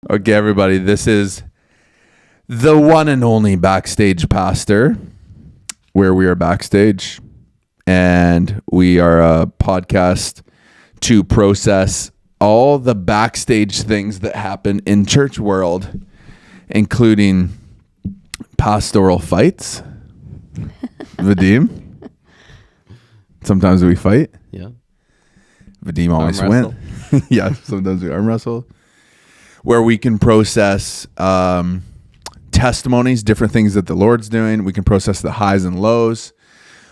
Okay, everybody, this is the one and only Backstage Pastor, where we are backstage, and we are a podcast to process all the backstage things that happen in church world, including pastoral fights. Vadim, sometimes we fight. Yeah. Vadim always wins. Yeah, sometimes we arm wrestle. Where we can process testimonies, different things that the Lord's doing. We can process the highs and lows.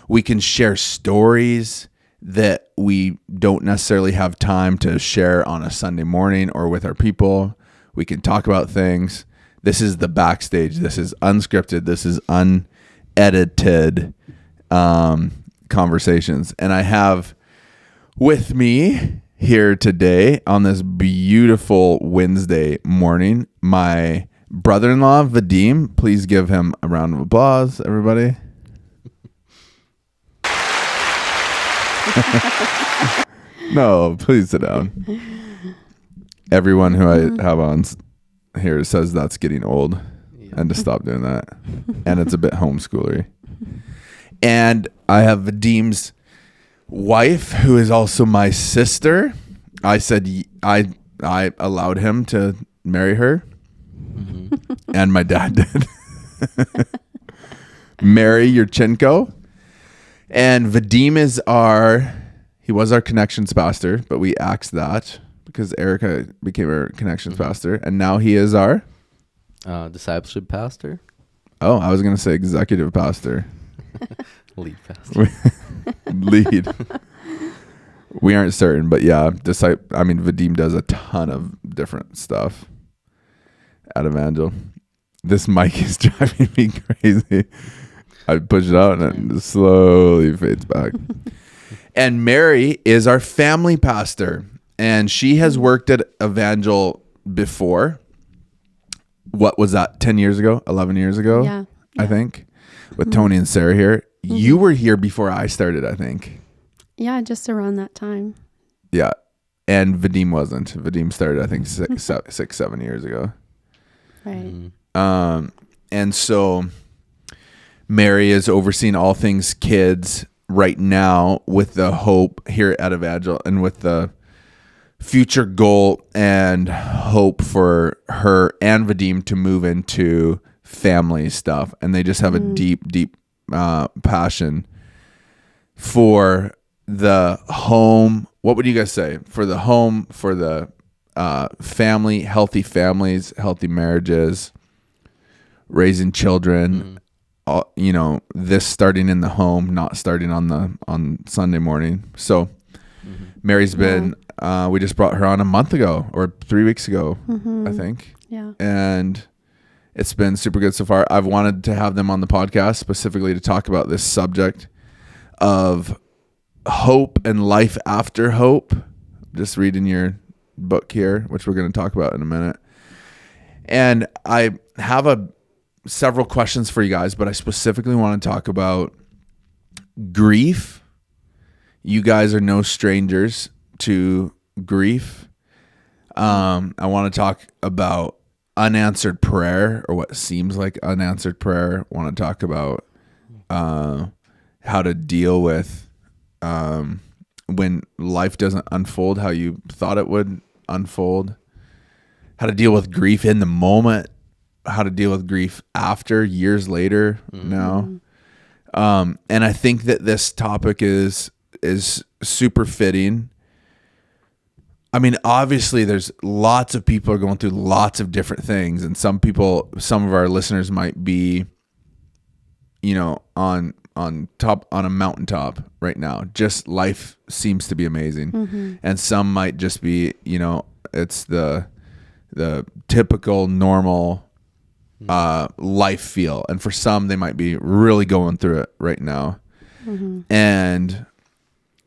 We can share stories that we don't necessarily have time to share on a Sunday morning or with our people. We can talk about things. This is the backstage. This is unscripted. This is unedited conversations. And I have with me here today on this beautiful Wednesday morning, my brother-in-law, Vadim. Please give him a round of applause, everybody. No, please sit down. Everyone who I have on here says that's getting old and to stop doing that. And it's a bit homeschoolery. And I have Vadim's wife, who is also my sister. I said I allowed him to marry her, and my dad did. Mary Yurchenko, and Vadim is he was our connections pastor, but we axed that because Erica became our connections pastor, and now he is our discipleship pastor. Oh, I was gonna say executive pastor. Lead pastor. Lead. We aren't certain, but yeah, Vadim does a ton of different stuff at Evangel. This mic is driving me crazy. I push it out and it slowly fades back. And Mary is our family pastor, and she has worked at Evangel before. What was that? 10 years ago? 11 years ago? Yeah. I think. With Tony and Sarah here. You were here before I started, I think. Yeah, just around that time. Yeah. And Vadim wasn't. Vadim started, I think, 7 years ago. Right. And so Mary is overseeing all things kids right now with the hope here at Evangel and with the future goal and hope for her and Vadim to move into family stuff. And they just have a deep passion for the home. What would you guys say? For the home, for the family, healthy families, healthy marriages, raising children. This starting in the home, not starting on Sunday morning. So Mary's been. We just brought her on a month ago or 3 weeks ago, I think. Yeah. And it's been super good so far. I've wanted to have them on the podcast specifically to talk about this subject of hope and life after hope. Just reading your book here, which we're going to talk about in a minute. And I have several questions for you guys, but I specifically want to talk about grief. You guys are no strangers to grief. I want to talk about unanswered prayer, or what seems like unanswered prayer. I want to talk about how to deal with when life doesn't unfold how you thought it would unfold, how to deal with grief in the moment, how to deal with grief after, years later now. And I think that this topic is super fitting. I mean, obviously there's lots of people are going through lots of different things, and some of our listeners might be, on a mountaintop right now. Just life seems to be amazing. And some might just be, it's the typical normal life feel. And for some, they might be really going through it right now. And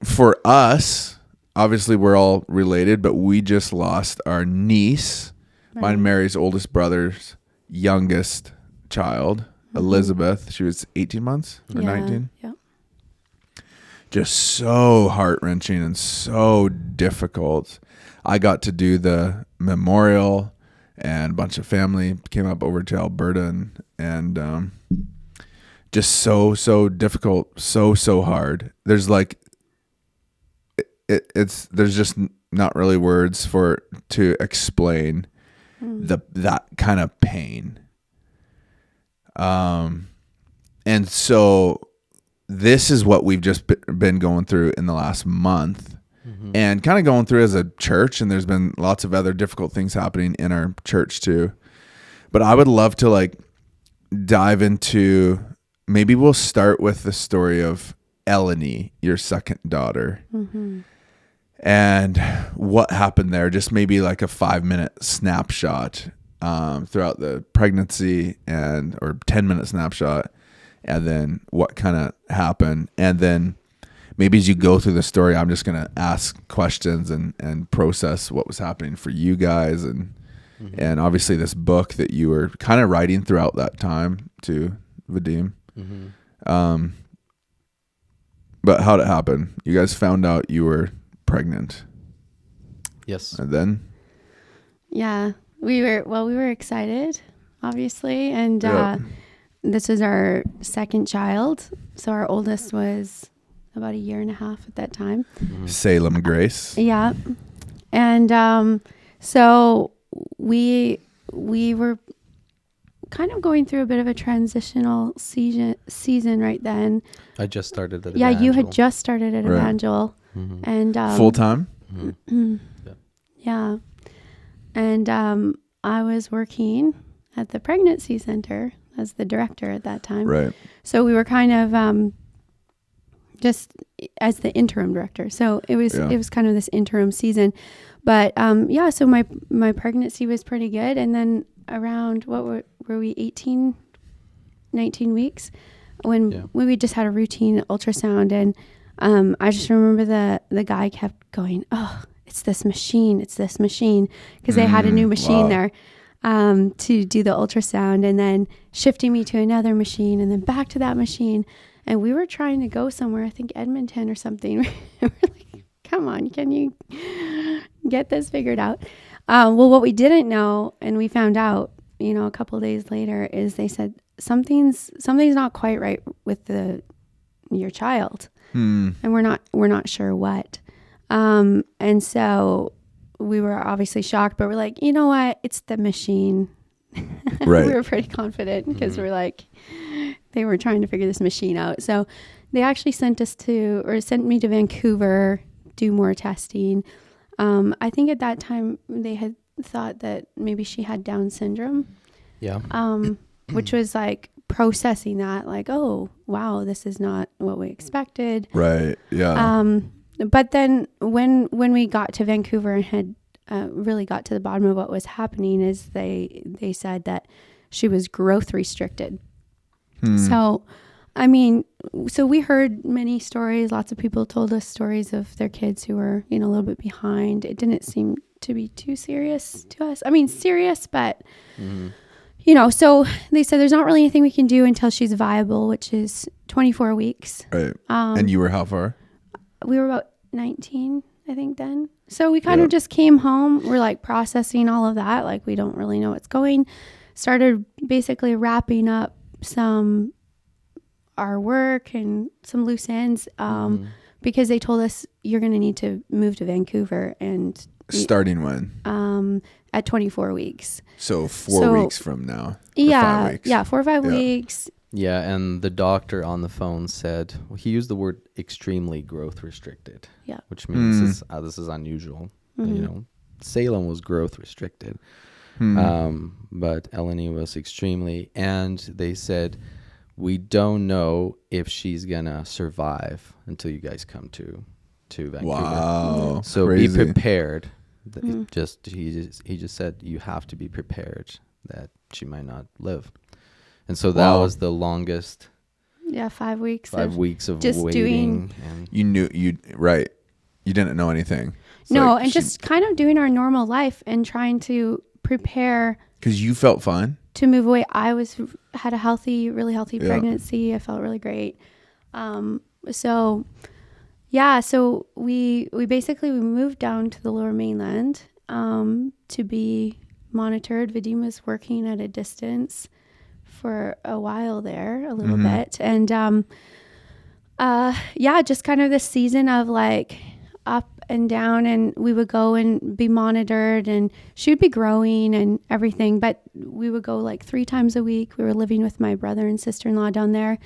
for us, obviously we're all related, but we just lost our niece, mine and Mary's oldest brother's youngest child, Elizabeth. She was 18 months or 19. Yeah. Just so heart-wrenching and so difficult. I got to do the memorial and a bunch of family came up over to Alberta, and just so difficult, so hard. There's like it's there's just not really words to explain that kind of pain. And so this is what we've just been going through in the last month, and kind of going through as a church. And there's been lots of other difficult things happening in our church too. But I would love to like dive into, maybe we'll start with the story of Eleni, your second daughter, and what happened there. Just maybe like a 5-minute snapshot throughout the pregnancy, or 10-minute snapshot, and then what kind of happened. And then maybe as you go through the story, I'm just going to ask questions and process what was happening for you guys. And obviously this book that you were kind of writing throughout that time too, Vadim. But how'd it happen? You guys found out you were pregnant. Yes. And then? Yeah, we were excited, obviously. And this was our second child. So our oldest was about 1.5 years at that time. Salem Grace. Yeah. And so we were kind of going through a bit of a transitional season right then. I just started at Yeah, Evangel. you had just started at Right. Evangel. And Full time? yeah. And I was working at the pregnancy center as the director at that time. Right. So we were kind of just as the interim director. So it was kind of this interim season. But so my pregnancy was pretty good. And then around, what were we, 18, 19 weeks? When we just had a routine ultrasound. And I just remember the guy kept going, "Oh, it's this machine. Because they had a new machine there to do the ultrasound, and then shifting me to another machine, and then back to that machine. And we were trying to go somewhere, I think Edmonton or something. We're like, come on, can you get this figured out? Well, what we didn't know, and we found out, a couple of days later, is they said something's not quite right with your child, and we're not sure what. And so we were obviously shocked, but we're like, you know what? It's the machine. Right. We were pretty confident because we're like, they were trying to figure this machine out. So they actually sent me to Vancouver, do more testing. I think at that time they had thought that maybe she had Down syndrome. Yeah. Which was like processing that, like, oh, wow, this is not what we expected. Right. Yeah. But then when we got to Vancouver and had really got to the bottom of what was happening, is they said that she was growth restricted. So, I mean, so we heard many stories. Lots of people told us stories of their kids who were, a little bit behind. It didn't seem to be too serious to us. I mean, serious, but, so they said there's not really anything we can do until she's viable, which is 24 weeks. Right. And you were how far? We were about 19, I think, then. So we kind of just came home. We're like processing all of that. Like, we don't really know what's going. Started basically wrapping up our work and some loose ends because they told us you're going to need to move to Vancouver. And starting when? At 24 weeks. So 4 weeks from now. Yeah. 5 weeks. Yeah, 4 or 5 weeks. Yeah, and the doctor on the phone said, he used the word extremely growth restricted. Yeah. Which means this is unusual. Salem was growth restricted. But Eleni was extremely, and they said, we don't know if she's gonna survive until you guys come to Vancouver. Wow. So crazy. be prepared. He just said you have to be prepared that she might not live. And so that was the longest. Yeah, 5 weeks. 5 weeks of just waiting. And You knew right. You didn't know anything. It's no, like and just kind of doing our normal life and trying to prepare. Because you felt fine. To move away. I had a really healthy pregnancy. I felt really great. So we basically moved down to the Lower Mainland to be monitored. Vadim was working at a distance for a while there, a little bit. And just kind of this season of like up and down, and we would go and be monitored, and she would be growing and everything, but we would go like 3 times a week. We were living with my brother and sister-in-law down there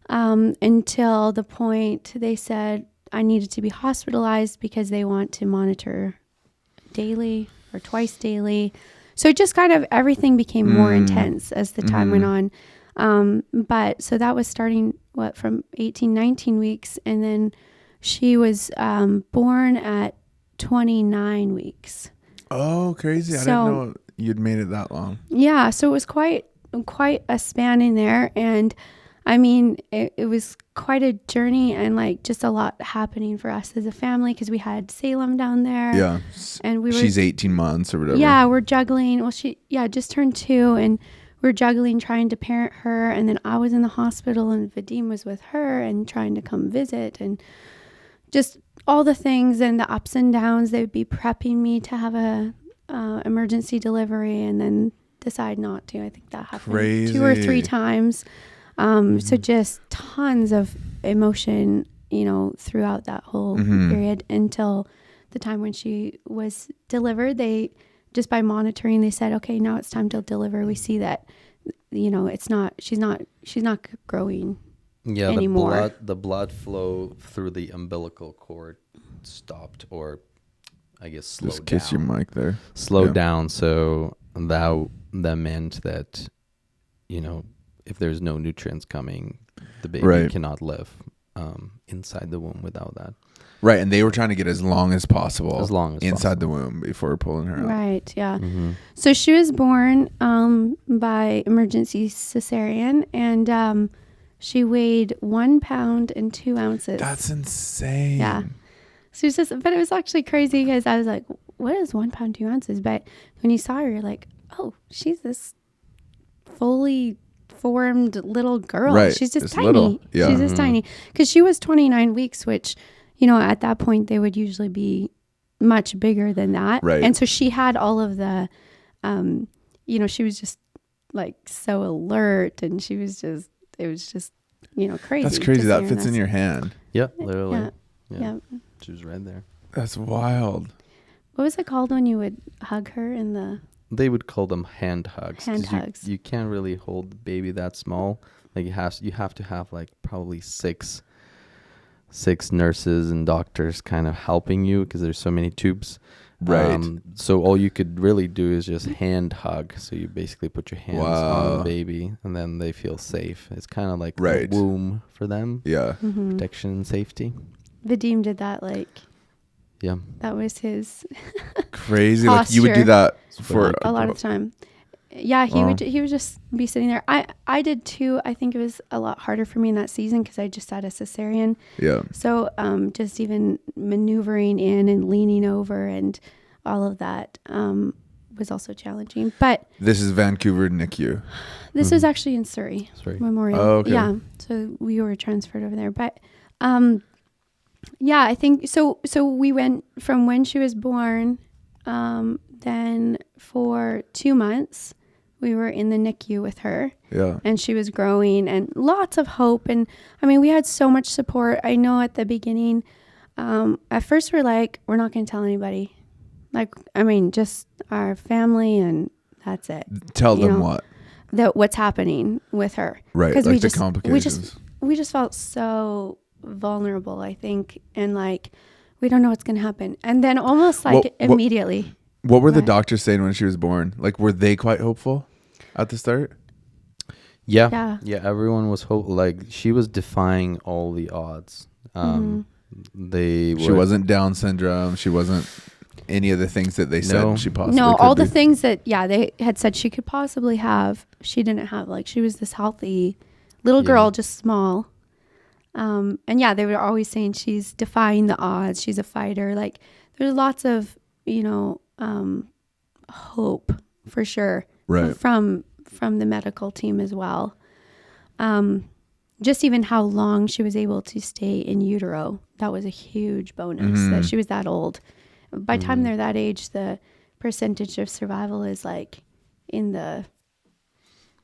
until the point they said I needed to be hospitalized because they want to monitor daily or twice daily. So just kind of everything became more intense as the time went on. But so that was starting from 18, 19 weeks. And then she was born at 29 weeks. Oh, crazy. I didn't know you'd made it that long. Yeah. So it was quite a span in there. And I mean, it was quite a journey and like just a lot happening for us as a family because we had Salem down there. Yeah. And she's 18 months or whatever. Yeah, we're juggling. Well, she just turned 2 and we're juggling trying to parent her. And then I was in the hospital and Vadim was with her and trying to come visit and just all the things and the ups and downs. They would be prepping me to have a emergency delivery and then decide not to. I think that happened Crazy. 2 or 3 times. So just tons of emotion, throughout that whole period until the time when she was delivered. They just by monitoring, they said, okay, now it's time to deliver. We see that, she's not growing anymore. The blood flow through the umbilical cord stopped, or I guess slowed down. Just kiss your mic there. Slowed down. So that meant that, if there's no nutrients coming, the baby cannot live inside the womb without that. Right, and they were trying to get as long as possible inside the womb before pulling her out. Right, yeah. So she was born by emergency cesarean, and she weighed 1 pound and 2 ounces. That's insane. Yeah. So but it was actually crazy because I was like, what is 1 pound, 2 ounces? But when you saw her, you're like, oh, she's this fully formed little girl. Right. She's just tiny. Little. Yeah. She's just tiny. Because she was 29 weeks, which, at that point they would usually be much bigger than that. Right. And so she had all of the, she was just like so alert, and it was just, crazy. That's crazy. That fits in your hand. Yeah, literally. Yeah. She was right there. That's wild. What was it called when you would hug her in the... They would call them hand hugs. Hand hugs. You can't really hold the baby that small. Like you have to have like probably six nurses and doctors kind of helping you because there's so many tubes. Right. So all you could really do is just hand hug. So you basically put your hands on the baby and then they feel safe. It's kind of like a womb for them. Yeah. Protection and safety. Vadim did that yeah. That was his crazy. Like you would do that for a lot of time. Yeah, he would just be sitting there. I did too. I think it was a lot harder for me in that season because I just had a cesarean. Yeah. So just even maneuvering in and leaning over and all of that was also challenging. But this is Vancouver NICU. This is actually in Surrey Memorial. Oh, okay. Yeah. So we were transferred over there. But yeah, I think so. So we went from when she was born, then for 2 months, we were in the NICU with her. Yeah. And she was growing and lots of hope. And I mean, we had so much support. I know at the beginning, at first we're like, we're not going to tell anybody. Like, I mean, just our family and that's it. Tell them what? That what's happening with her. Right. Like the complications. We just felt so vulnerable, I think, and like we don't know what's gonna happen, and then almost like immediately. What were the doctors saying when she was born? Like, were they quite hopeful at the start? Yeah. Everyone was like she was defying all the odds. She wasn't Down syndrome. She wasn't any of the things that they said she possibly could all be. the things that they had said she could possibly have. She didn't have. Like she was this healthy little girl, just small. And they were always saying she's defying the odds. She's a fighter. Like there's lots of, hope for sure. Right. From the medical team as well. Just even how long she was able to stay in utero. That was a huge bonus that she was that old. By the time they're that age, the percentage of survival is like in the,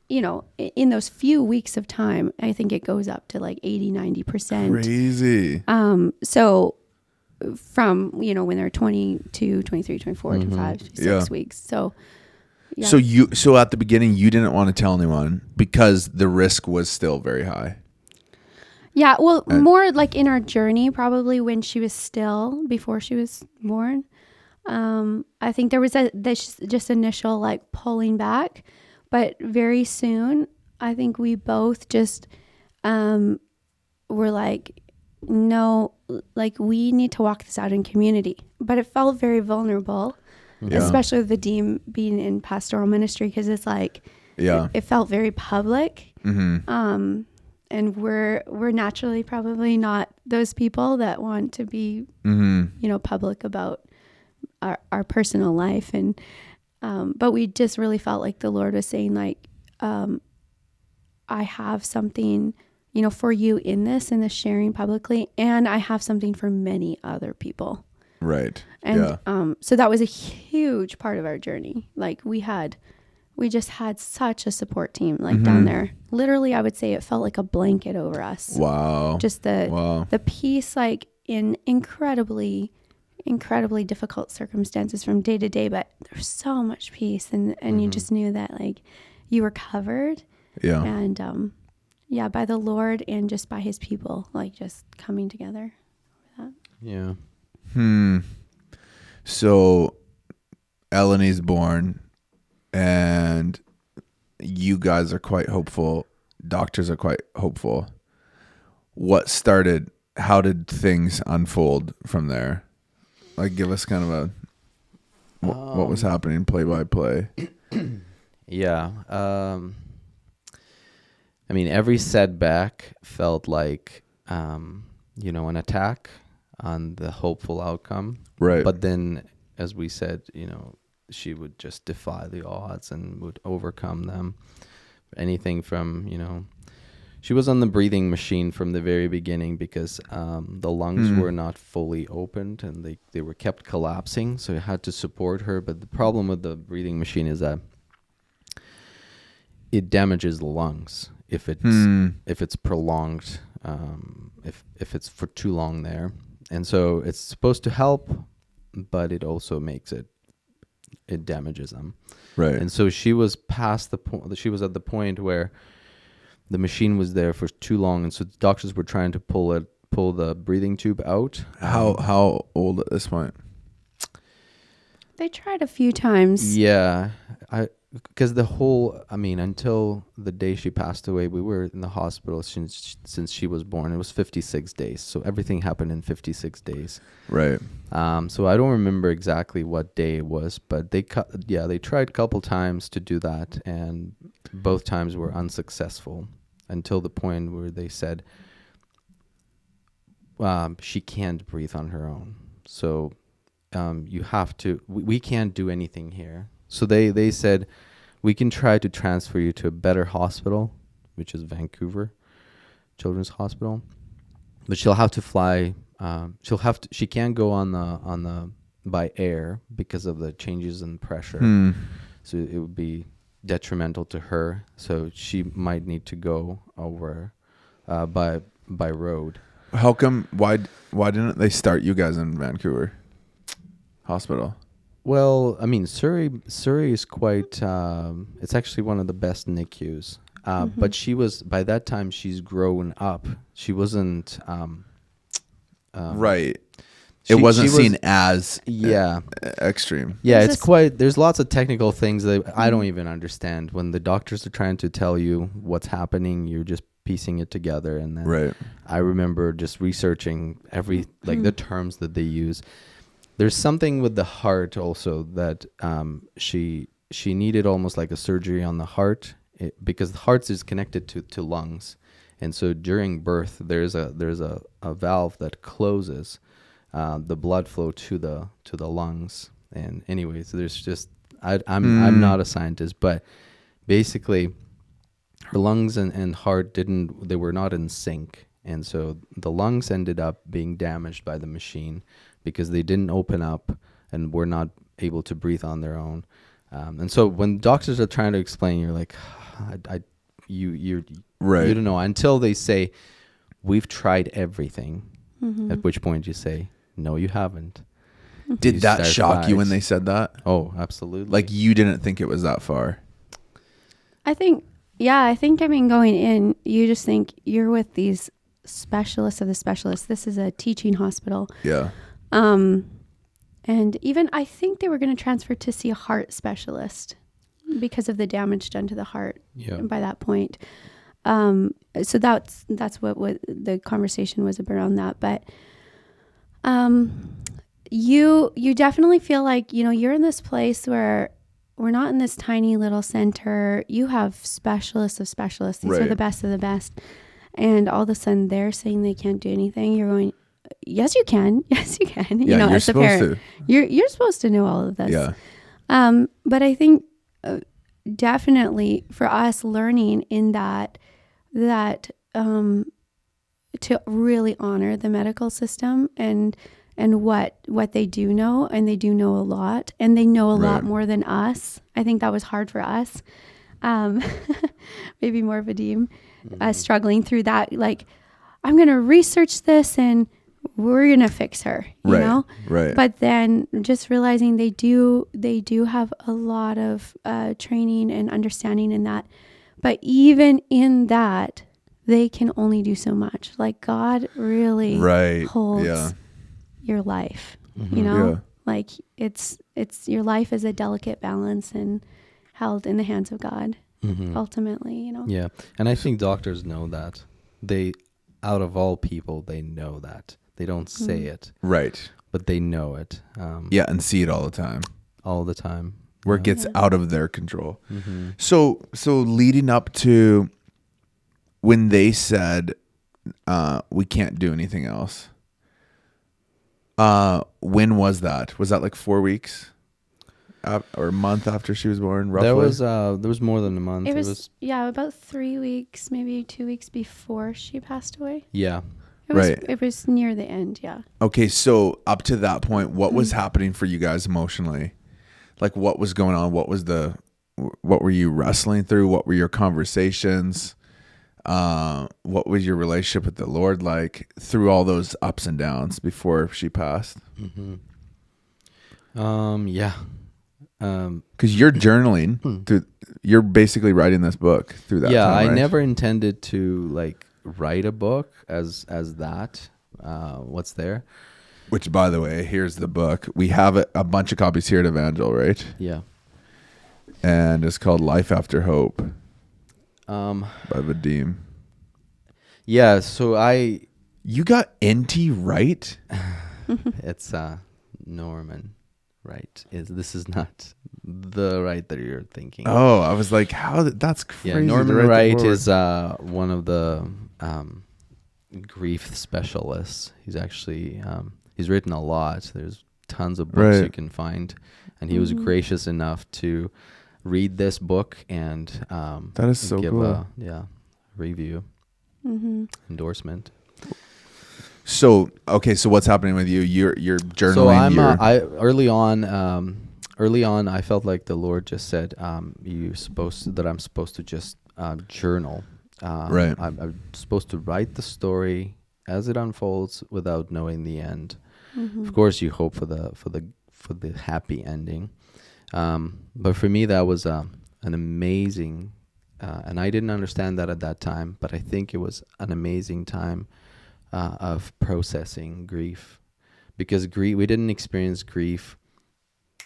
in those few weeks of time, I think it goes up to like 80-90%. Crazy. So from, when they're 22, 23, 24, 25, 6 weeks. So, yeah. So at the beginning, you didn't want to tell anyone because the risk was still very high. Yeah. Well, more like in our journey, probably when she was before she was born. I think there was this just initial like pulling back, but very soon, I think we both just, were like, no, like we need to walk this out in community. But it felt very vulnerable, especially with Vadim being in pastoral ministry, because it's like, it felt very public. Mm-hmm. And we're naturally probably not those people that want to be, public about our personal life. And, but we just really felt like the Lord was saying like, I have something, for you in this sharing publicly, and I have something for many other people. Right. And so that was a huge part of our journey. Like we just had such a support team like down there. Literally, I would say it felt like a blanket over us. Wow. Just the peace, like in incredibly difficult circumstances from day to day, but there's so much peace, and you just knew that like you were covered. Yeah. And by the Lord and just by his people, like just coming together. Yeah. So Eleni's born and you guys are quite hopeful. Doctors are quite hopeful. How did things unfold from there? Like give us kind of what was happening play by play. Yeah. I mean, every setback felt like, an attack on the hopeful outcome. Right. But then, as we said, she would just defy the odds and would overcome them. Anything from, she was on the breathing machine from the very beginning because the lungs were not fully opened and they were kept collapsing. So I had to support her. But the problem with the breathing machine is that it damages the lungs if it's prolonged, if it's for too long there. And so it's supposed to help, but it also it damages them. Right. And so she was past the point. She was at the point where the machine was there for too long, and so the doctors were trying to pull the breathing tube out. How old at this point? They tried a few times. Yeah, because until the day she passed away, we were in the hospital since she was born. It was 56 days, so everything happened in 56 days. Right. So I don't remember exactly what day it was, but they tried a couple times to do that, and both times were unsuccessful until the point where they said she can't breathe on her own. So you have to. We can't do anything here. So they said, we can try to transfer you to a better hospital, which is Vancouver Children's Hospital, but she'll have to fly. She can't go on the by air because of the changes in pressure. So it would be detrimental to her. So she might need to go over by road. How come? Why didn't they start you guys in Vancouver Hospital? Well, I mean, Surrey is quite. It's actually one of the best NICUs. But by that time she's grown up. She wasn't. Right. It wasn't seen as extreme. Yeah, it's quite. There's lots of technical things that I don't even understand. When the doctors are trying to tell you what's happening, you're just piecing it together. And then I remember just researching the terms that they use. There's something with the heart also that she needed almost like a surgery on the heart because the heart is connected to lungs, and so during birth there's a valve that closes the blood flow to the lungs. And anyways, there's just I'm not a scientist, but basically her lungs and heart they were not in sync, and so the lungs ended up being damaged by the machine because they didn't open up and were not able to breathe on their own. And so when doctors are trying to explain, you're like, you don't know, until they say, we've tried everything. At which point you say, no, you haven't. Did that shock you when they said that? Oh, absolutely. Like you didn't think it was that far? I think, I mean, going in, you just think you're with these specialists of the specialists. This is a teaching hospital. Yeah. And even I think they were going to transfer to see a heart specialist because of the damage done to the heart by that point. So that's what the conversation was around that. But you definitely feel like, you're in this place where we're not in this tiny little center. You have specialists of specialists. These are the best of the best. And all of a sudden they're saying they can't do anything. You're going, yes, you can. Yes, you can. Yeah, you're as a parent, you're supposed to know all of this. Yeah. But I think definitely for us learning in that to really honor the medical system and what they do know, and they do know a lot, and they know a lot more than us. I think that was hard for us. Maybe more Vadim, struggling through that. Like, I'm going to research this and we're going to fix her, you know? Right. But then just realizing they do have a lot of training and understanding in that. But even in that, they can only do so much. Like, God really holds your life, Yeah. Like it's your life is a delicate balance and held in the hands of God, ultimately, Yeah. And I think doctors know that. Out of all people, they know that. They don't say it. Right. But they know it. And see it all the time. All the time. Where it gets out of their control. So leading up to when they said, we can't do anything else. When was that? Was that like 4 weeks? Or a month after she was born, roughly? There was more than a month. It was about 3 weeks, maybe 2 weeks before she passed away. Yeah. It was near the end, yeah. Okay, so up to that point, what was happening for you guys emotionally? Like, what was going on? What were you wrestling through? What were your conversations? What was your relationship with the Lord like through all those ups and downs before she passed? Yeah. Because you're journaling you're basically writing this book through that time, I right? never intended to like write a book as that. What's there? Which, by the way, here's the book. We have a bunch of copies here at Evangel, right? Yeah. And it's called Life After Hope by Vadim. Yeah, so You got NT right? It's Norman Wright. This is not the Wright that you're thinking. Oh, I was like, how? That's crazy. Yeah, Norman Wright is one of the grief specialists. He's actually he's written a lot. There's tons of books you can find, and he was gracious enough to read this book and that is so give cool. a review, endorsement. So so what's happening with you? You're journaling. So early on, I felt like the Lord just said, that I'm supposed to just journal. Right. I'm supposed to write the story as it unfolds without knowing the end. Of course, you hope for the happy ending. But for me, that was an amazing, and I didn't understand that at that time, but I think it was an amazing time of processing grief, because we didn't experience grief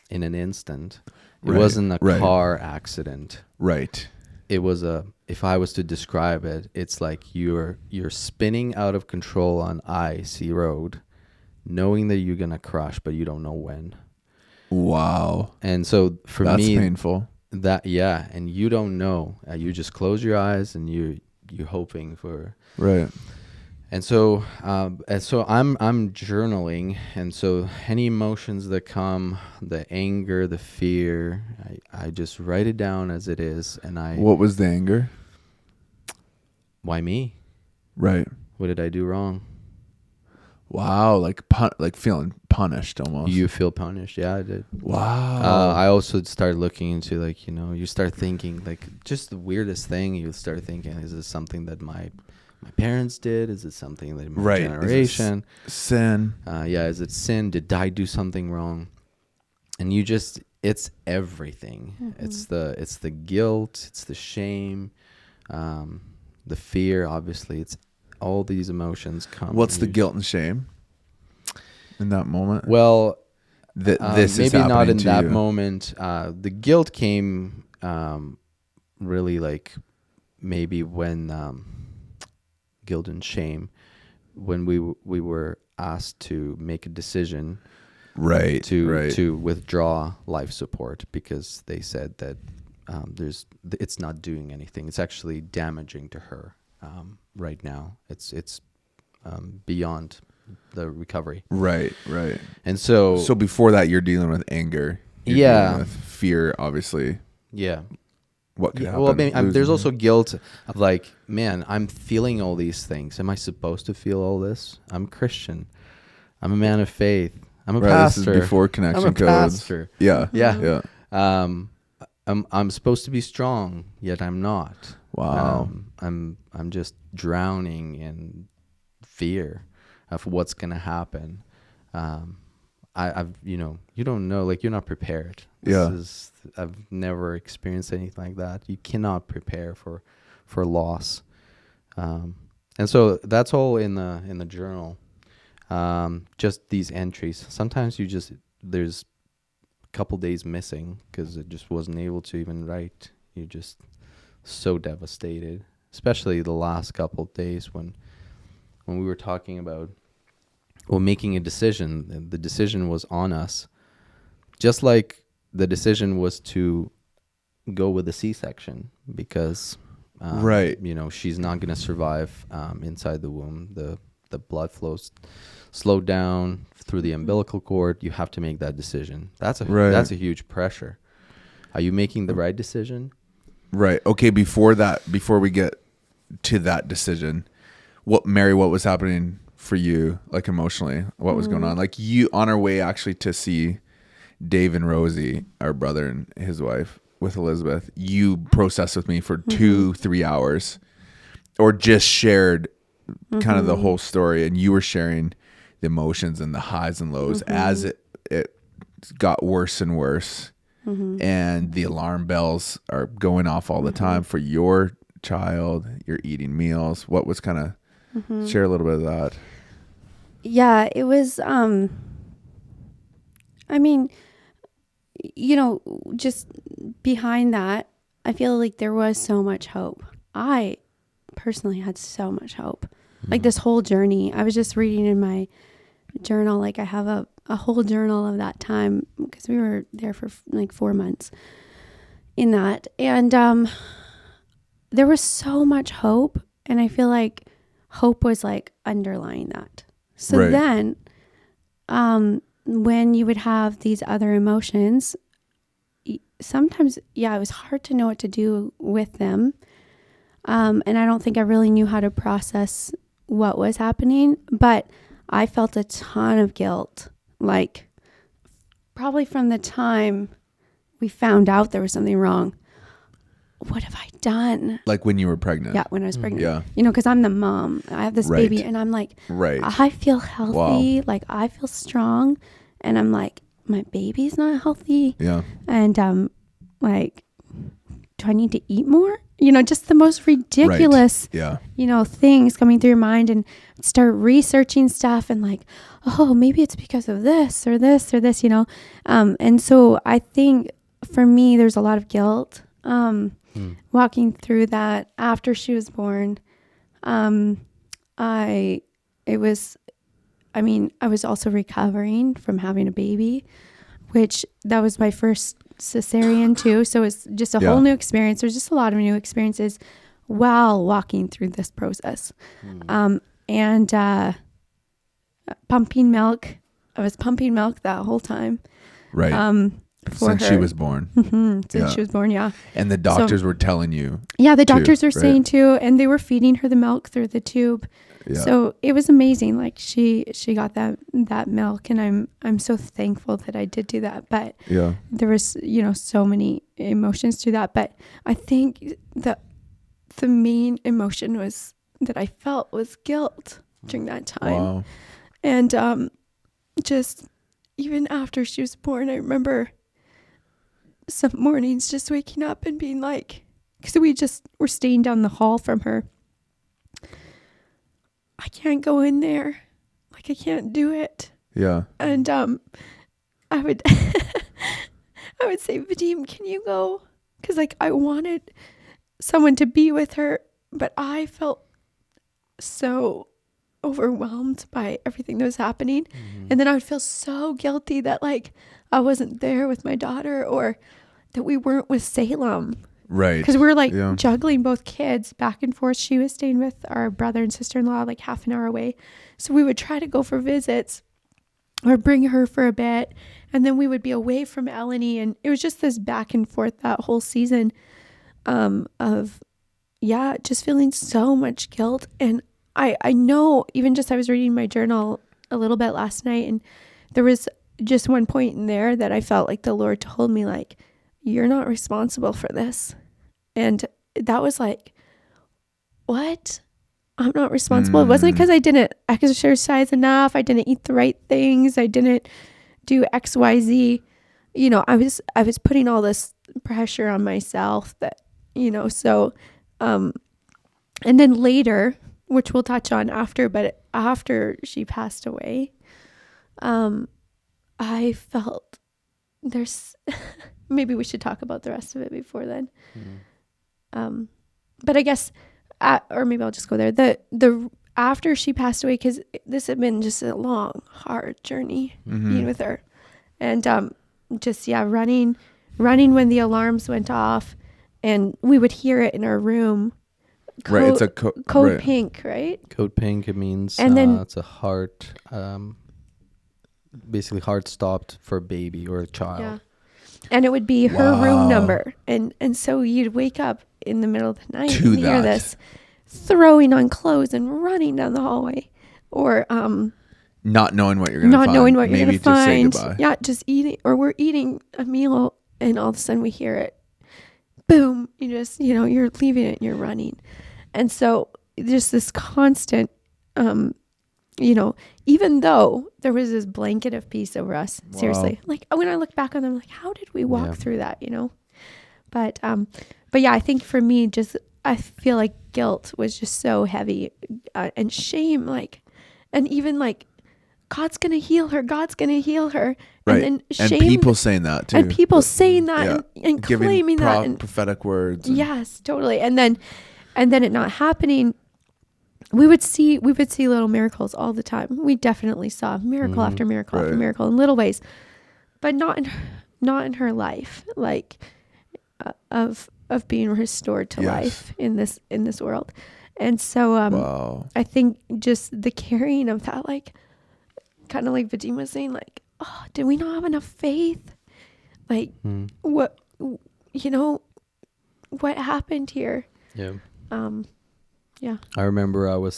in an instant. It wasn't a car accident. Right. It was if I was to describe it, it's like you're spinning out of control on icy road, knowing that you're going to crash, but you don't know when. Wow. And so for me, that's painful. And you don't know. You just close your eyes and you're hoping for. Right. And so I'm journaling, and so any emotions that come, the anger, the fear, I just write it down as it is. And What was the anger? Why me? Right. What did I do wrong? Wow, like feeling punished almost. You feel punished. Yeah, I did. Wow. I also started looking into, like, you start thinking, like, just the weirdest thing. You start thinking, is this something that my parents did? Is it something that my generation? Sin. Is it sin? Did I do something wrong? And it's everything. Mm-hmm. It's the guilt. It's the shame, the fear. Obviously, it's all these emotions come. What's the guilt and shame in that moment? Well, this maybe is not in that you. moment. The guilt came really, like, maybe when guilt and shame, when we were asked to make a decision, right, to withdraw life support, because they said that it's not doing anything. It's actually damaging to her right now. It's beyond the recovery. Right. And so before that, you're dealing with anger. You're dealing with fear, obviously. Yeah. What could happen? Well, there's also guilt of, like, man, I'm feeling all these things. Am I supposed to feel all this? I'm Christian. I'm a man of faith. I'm a pastor. This is before connection I'm a codes. Pastor. Yeah. I'm supposed to be strong, yet I'm not. Wow. I'm just drowning in fear of what's gonna happen. I've you don't know, like, you're not prepared. I've never experienced anything like that. You cannot prepare for loss, and so that's all in the journal. Just these entries. Sometimes there's a couple days missing because it just wasn't able to even write. You're just so devastated, especially the last couple of days when we were talking about making a decision. The decision was on us, just like the decision was to go with a C-section, because she's not going to survive inside the womb. The blood flows slowed down through the umbilical cord. You have to make that decision. That's a huge pressure. Are you making the right decision? Right. Okay. Before we get to that decision, what was happening for you, like, emotionally? What was going on? Like, you on our way actually to see Dave and Rosie, our brother and his wife, with Elizabeth, you processed with me for 2-3 hours, or just shared kind of the whole story, and you were sharing the emotions and the highs and lows as it got worse and worse, and the alarm bells are going off all the time for your child. You're eating meals. What was kind of share a little bit of that? Yeah, it was I mean, just behind that, I feel like there was so much hope. I personally had so much hope. Like, this whole journey, I was just reading in my journal, like, I have a whole journal of that time, because we were there for like 4 months in that. And there was so much hope. And I feel like hope was, like, underlying that. So then when you would have these other emotions, sometimes, it was hard to know what to do with them. And I don't think I really knew how to process what was happening, but I felt a ton of guilt, like, probably from the time we found out there was something wrong. What have I done? Like, when you were pregnant? Yeah, when I was pregnant. Yeah. Because I'm the mom. I have this baby, and I'm like, I feel healthy. Wow. Like, I feel strong. And I'm like, my baby's not healthy. Yeah. And like, do I need to eat more? Just the most ridiculous, things coming through your mind, and start researching stuff, and like, oh, maybe it's because of this or this or this, and so I think for me, there's a lot of guilt, walking through that after she was born. I was also recovering from having a baby, which that was my first cesarean too. So it's just a whole new experience. There's just a lot of new experiences while walking through this process. And pumping milk. I was pumping milk that whole time. Right. Since she was born. Since she was born, yeah. And the doctors were telling you. Yeah, the doctors were saying too, and they were feeding her the milk through the tube. Yeah. So it was amazing. Like she got that milk, and I'm so thankful that I did do that. But Yeah. there was, so many emotions to that. But I think the main emotion was that I felt was guilt during that time. Wow. And just even after she was born, I remember some mornings just waking up and being like, because we just were staying down the hall from her. I can't go in there. Like, I can't do it. Yeah. And I would I would say, Vadim, can you go? Because like I wanted someone to be with her, but I felt so overwhelmed by everything that was happening. Mm-hmm. And then I would feel so guilty that like I wasn't there with my daughter, or that we weren't with Salem. Right. Because we were like Yeah. juggling both kids back and forth. She was staying with our brother and sister-in-law like half an hour away. So we would try to go for visits or bring her for a bit. And then we would be away from Eleni. And it was just this back and forth that whole season of, just feeling so much guilt. And I know, even just I was reading my journal a little bit last night, and there was just one point in there that I felt like the Lord told me, like, you're not responsible for this. And that was like, what? I'm not responsible. It wasn't because I didn't exercise enough. I didn't eat the right things. I didn't do X, Y, Z. I was putting all this pressure on myself that, so, and then later, which we'll touch on after, but after she passed away, I felt there's, maybe we should talk about the rest of it before then. Mm-hmm. But I guess, or maybe I'll just go there. The after she passed away, because this had been just a long, hard journey being with her, and running when the alarms went off, and we would hear it in our room. Right. It's a code right. pink, right? Code pink. It means And then it's a heart. Basically, heart stopped for a baby or a child. Yeah. And it would be her room number. And so you'd wake up in the middle of the night and hear this throwing on clothes and running down the hallway, or not knowing what you're going to find. Not knowing what you're going to find. Say goodbye. Yeah, just eating, or we're eating a meal and all of a sudden we hear it. Boom. You just, you're leaving it and you're running. And so just this constant, even though there was this blanket of peace over us, seriously, like when I look back on them, like, how did we walk through that, But yeah, I think for me, I feel like guilt was just so heavy, and shame, like, and even like, God's going to heal her. God's going to heal her. Right. And then shame. And people saying that too. And people saying that and claiming that. And prophetic words. Yes, totally. And then it not happening. We would see little miracles all the time. We definitely saw miracle after miracle after miracle in little ways, but not in her life, like of being restored to life in this world. And so I think just the carrying of that, like, kind of like Vadim was saying, like, oh, did we not have enough faith? Like, what happened here? Yeah. Yeah. I remember I was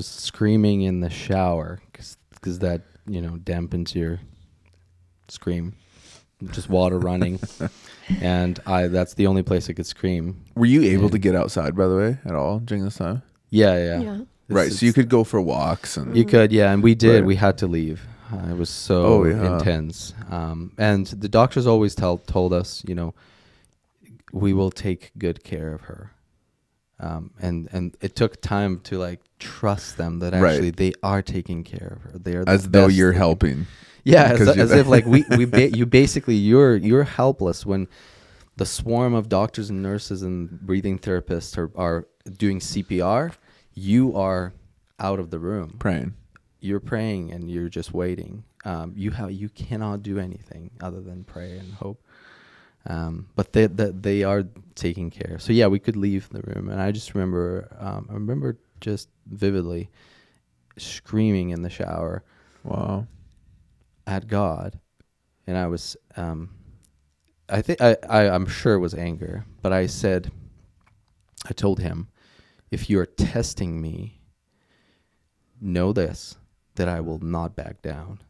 screaming in the shower because that, dampens your scream, just water running. And that's the only place I could scream. Were you able to get outside, by the way, at all during this time? Yeah. Right. So you could go for walks and you could, and we did. Right. We had to leave. It was so intense. And the doctors always told us, we will take good care of her. And it took time to like trust them that actually they are taking care of her. They are as though you're helping. Yeah, as if like you're helpless when the swarm of doctors and nurses and breathing therapists are doing CPR. You are out of the room praying. You're praying and you're just waiting. You cannot do anything other than pray and hope. But they are taking care. So yeah, we could leave the room, and I just remember just vividly screaming in the shower. Wow. At God, and I was, I think I'm sure it was anger, but I told him, if you're testing me, know this, that I will not back down.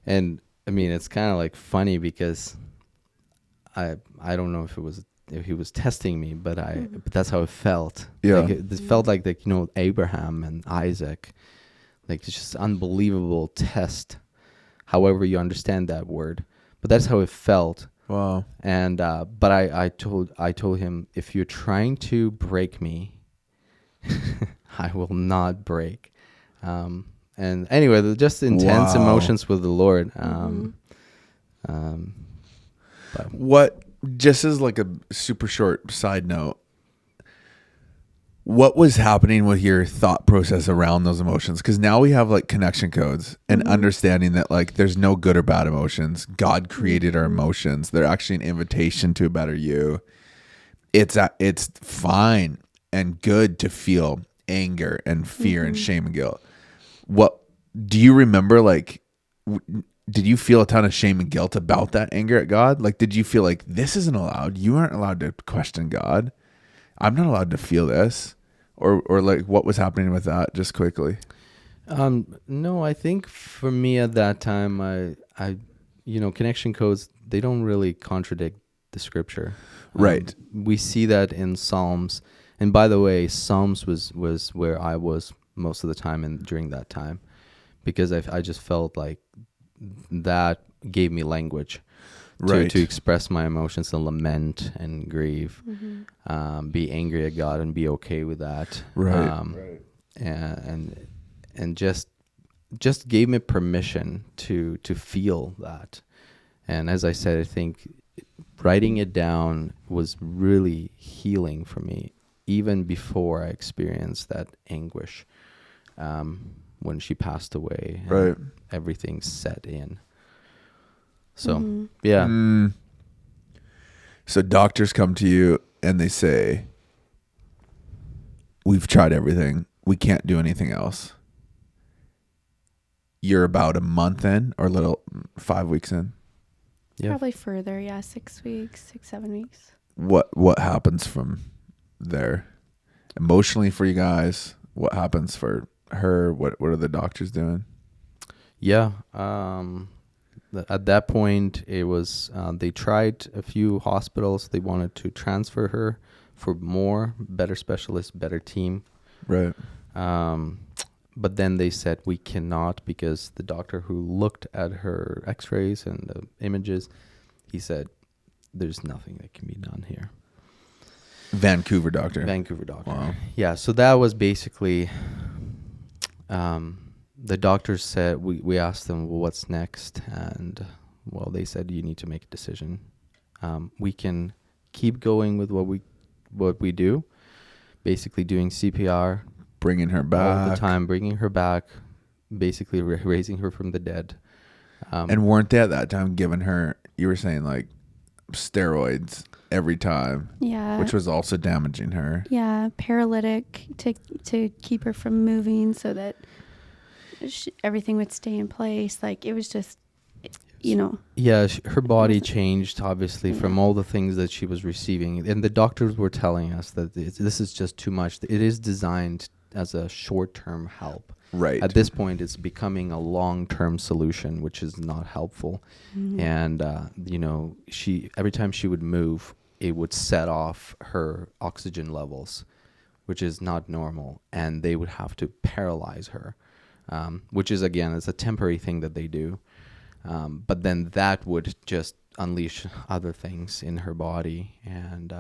And I mean, it's kind of like funny because I don't know if he was testing me, but but that's how it felt. Yeah. Like it felt like Abraham and Isaac, like it's just unbelievable test, however you understand that word, but that's how it felt. Wow. And but I told him, if you're trying to break me, I will not break. And anyway, just intense emotions with the Lord. But What, just as like a super short side note, what was happening with your thought process around those emotions? Because now we have like connection codes and understanding that like there's no good or bad emotions. God created our emotions. They're actually an invitation to a better you. It's fine and good to feel anger and fear and shame and guilt. What do you remember? Like, did you feel a ton of shame and guilt about that anger at God? Like, did you feel like this isn't allowed? You aren't allowed to question God. I'm not allowed to feel this, or like what was happening with that? Just quickly. No, I think for me at that time, I connection codes, they don't really contradict the scripture. Right. We see that in Psalms, and by the way, Psalms was where I was most of the time and during that time, because I just felt like that gave me language. Right. To express my emotions and lament and grieve, be angry at God and be okay with that. Right. And just gave me permission to feel that. And as I said, I think writing it down was really healing for me, even before I experienced that anguish when she passed away. Right. Everything set in. So, yeah. So doctors come to you and they say, we've tried everything. We can't do anything else. You're about a month in, or 5 weeks in. Yeah. Probably further. Yeah. 6 weeks, 7 weeks. What happens from there emotionally for you guys? What happens for her? What are the doctors doing? Yeah. At that point, it was they tried a few hospitals. They wanted to transfer her for better specialists, better team. Right. But then they said we cannot, because the doctor who looked at her x-rays and the images, he said there's nothing that can be done here. Vancouver doctor. Wow. Yeah, so that was basically the doctors said, we asked them, well, what's next? And, well, they said, you need to make a decision. We can keep going with what we do, basically doing CPR. Bringing her back. All the time, bringing her back, basically raising her from the dead. And weren't they at that time giving her, you were saying, like, steroids every time? Yeah. Which was also damaging her. Yeah. Paralytic to keep her from moving so that everything would stay in place. Like, it was just, Yeah, her body changed, obviously, from all the things that she was receiving. And the doctors were telling us that this is just too much. It is designed as a short-term help. Right. At this point, it's becoming a long-term solution, which is not helpful. And, every time she would move, it would set off her oxygen levels, which is not normal. And they would have to paralyze her, which is, again, it's a temporary thing that they do. But then that would just unleash other things in her body. And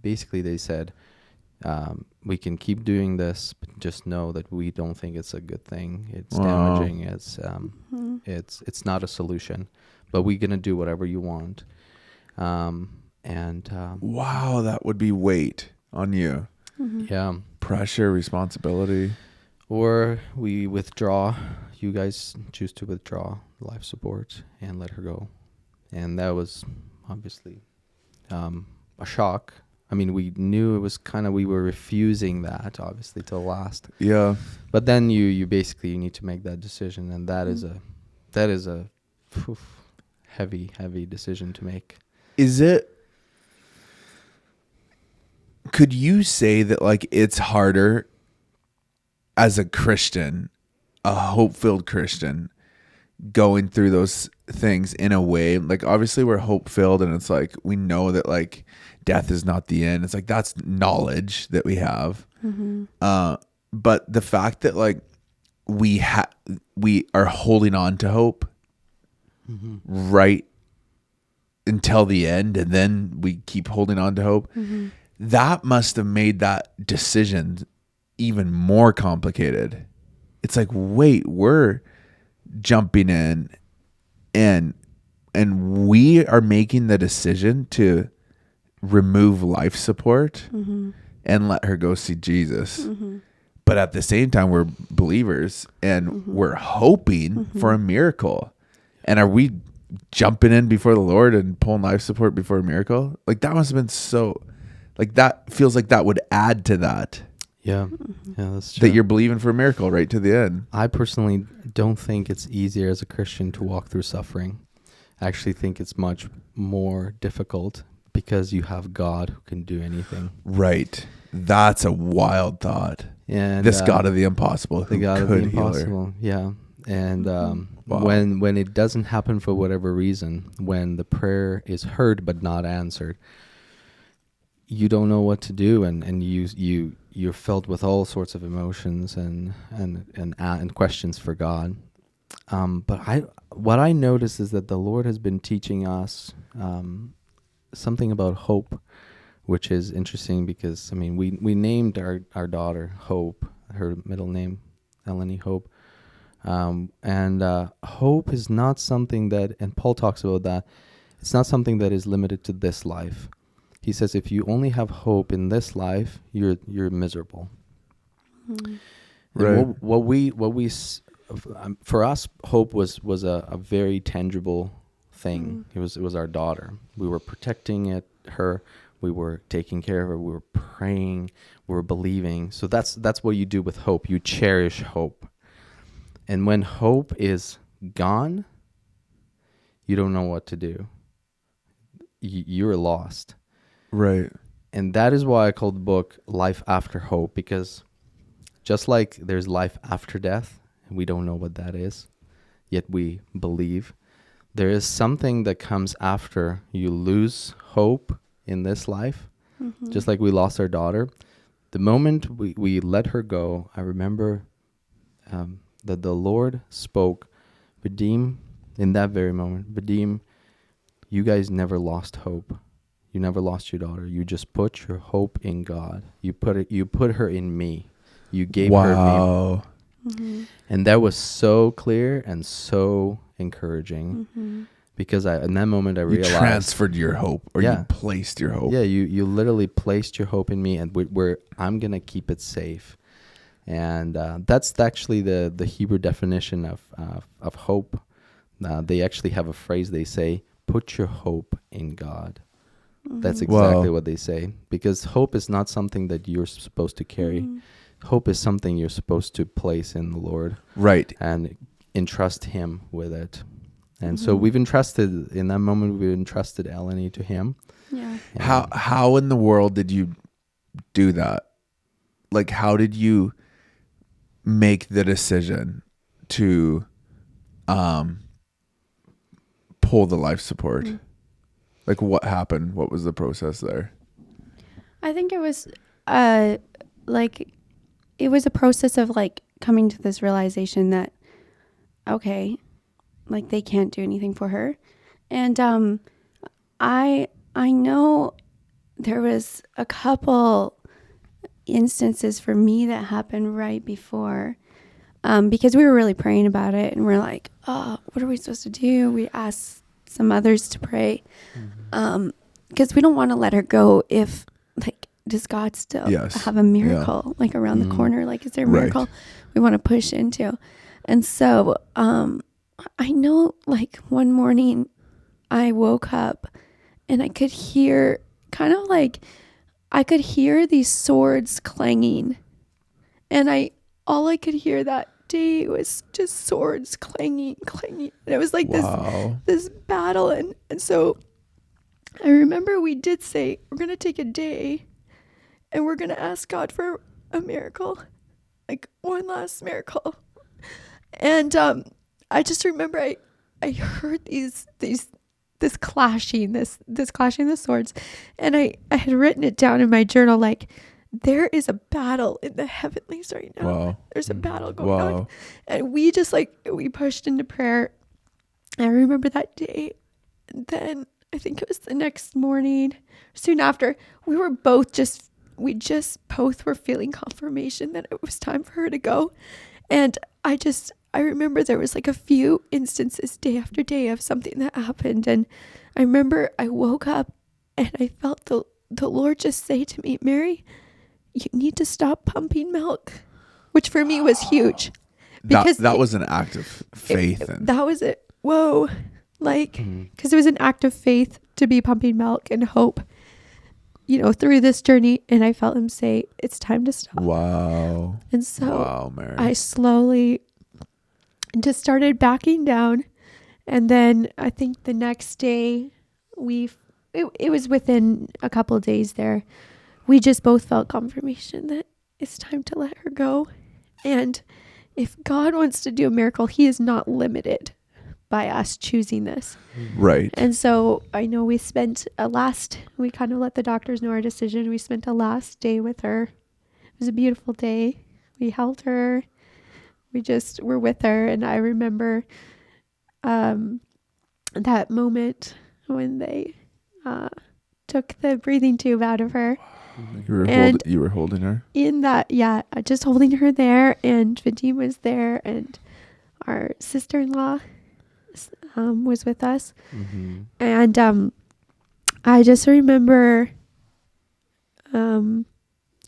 basically they said, we can keep doing this, but just know that we don't think it's a good thing. It's damaging. It's not a solution, but we're going to do whatever you want. Wow, that would be weight on you. Yeah. Pressure, responsibility. Or we withdraw. You guys choose to withdraw life support and let her go. And that was obviously a shock. I mean, we knew it was we were refusing that, obviously, till last. Yeah. But then you basically need to make that decision, and that is a heavy decision to make. Is it, could you say that like it's harder as a Christian, a hope-filled Christian, going through those things in a way? Like obviously we're hope-filled and it's like we know that like death is not the end. It's like that's knowledge that we have. But the fact that like we are holding on to hope right until the end, and then we keep holding on to hope. That must have made that decision even more complicated. It's like, wait, we're jumping in and we are making the decision to remove life support and let her go see Jesus. But at the same time, we're believers and we're hoping for a miracle. And are we jumping in before the Lord and pulling life support before a miracle? Like that must have been so, like that feels like that would add to that. Yeah, that's true. That you're believing for a miracle right to the end. I personally don't think it's easier as a Christian to walk through suffering. I actually think it's much more difficult because you have God who can do anything. Right. That's a wild thought. And this God of the impossible, the God of the impossible. Yeah. And when it doesn't happen for whatever reason, when the prayer is heard but not answered, you don't know what to do, and you're filled with all sorts of emotions and questions for God. But what I notice is that the Lord has been teaching us something about hope, which is interesting because, I mean, we named our daughter Hope, her middle name, Eleni Hope. And hope is not something that, and Paul talks about that, it's not something that is limited to this life. He says if you only have hope in this life, you're miserable. Right. What we for us, hope was a very tangible thing. It was our daughter. We were protecting her. We were taking care of her. We were praying. We were believing. So that's what you do with hope. You cherish hope. And when hope is gone, you don't know what to do. You're lost. Right. And that is why I call the book Life After Hope, because just like there's life after death, and we don't know what that is, yet we believe, there is something that comes after you lose hope in this life, just like we lost our daughter. The moment we let her go, I remember that the Lord spoke, Vadim, in that very moment, Vadim, you guys never lost hope. You never lost your daughter. You just put your hope in God. You put her in me. You gave her me. And that was so clear and so encouraging. Because in that moment I realized you transferred your hope, or you placed your hope. Yeah, you literally placed your hope in me, and where I'm gonna keep it safe. And that's actually the Hebrew definition of hope. They actually have a phrase. They say, "Put your hope in God." That's exactly what they say, because hope is not something that you're supposed to carry. Hope is something you're supposed to place in the Lord, right, and entrust Him with it. And so we've entrusted, in that moment, we entrusted Eleni to Him. Yeah. How in the world did you do that? Like, how did you make the decision to pull the life support? Like, what happened? What was the process there? I think it was it was a process of like coming to this realization that, okay, like they can't do anything for her. And I know there was a couple instances for me that happened right before, because we were really praying about it, and we're like, oh, what are we supposed to do? We asked some others to pray, because we don't want to let her go if, like, does God still have a miracle like around the corner? Like, is there a miracle we want to push into? And so I know, like, one morning I woke up and I could hear these swords clanging, and all I could hear that day was just swords clanging. And it was like this battle. And so I remember we did say, we're going to take a day and we're going to ask God for a miracle, like one last miracle. And I just remember I heard this clashing of the swords, and I had written it down in my journal, like, there is a battle in the heavenlies right now. Wow. There's a battle going on. And we just we pushed into prayer. I remember that day. And then I think it was the next morning, soon after, we both were feeling confirmation that it was time for her to go. And I remember there was like a few instances day after day of something that happened. And I remember I woke up and I felt the Lord just say to me, Mary, you need to stop pumping milk, which for me was huge. Because that was an act of faith. That was it. Whoa. Because it was an act of faith to be pumping milk and hope, through this journey. And I felt him say, it's time to stop. Wow. And so Mary. I slowly just started backing down. And then I think the next day it was within a couple of days there, we just both felt confirmation that it's time to let her go. And if God wants to do a miracle, he is not limited by us choosing this. Right. And so I know we spent we kind of let the doctors know our decision. We spent a last day with her. It was a beautiful day. We held her. We just were with her. And I remember that moment when they took the breathing tube out of her. You were holding her? In that, yeah, just holding her there, and Vadim was there, and our sister-in-law was with us. Mm-hmm. And I just remember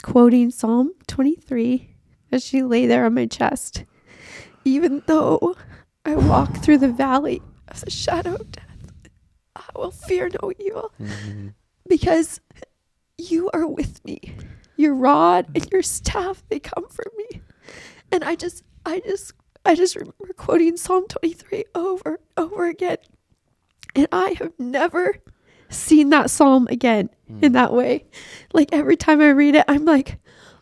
quoting Psalm 23 as she lay there on my chest. Even though I walk through the valley of the shadow of death, I will fear no evil. Mm-hmm. Because you are with me. Your rod and your staff, they comfort me. And I just remember quoting Psalm 23 over and over again. And I have never seen that psalm again in that way. Like every time I read it, I'm like,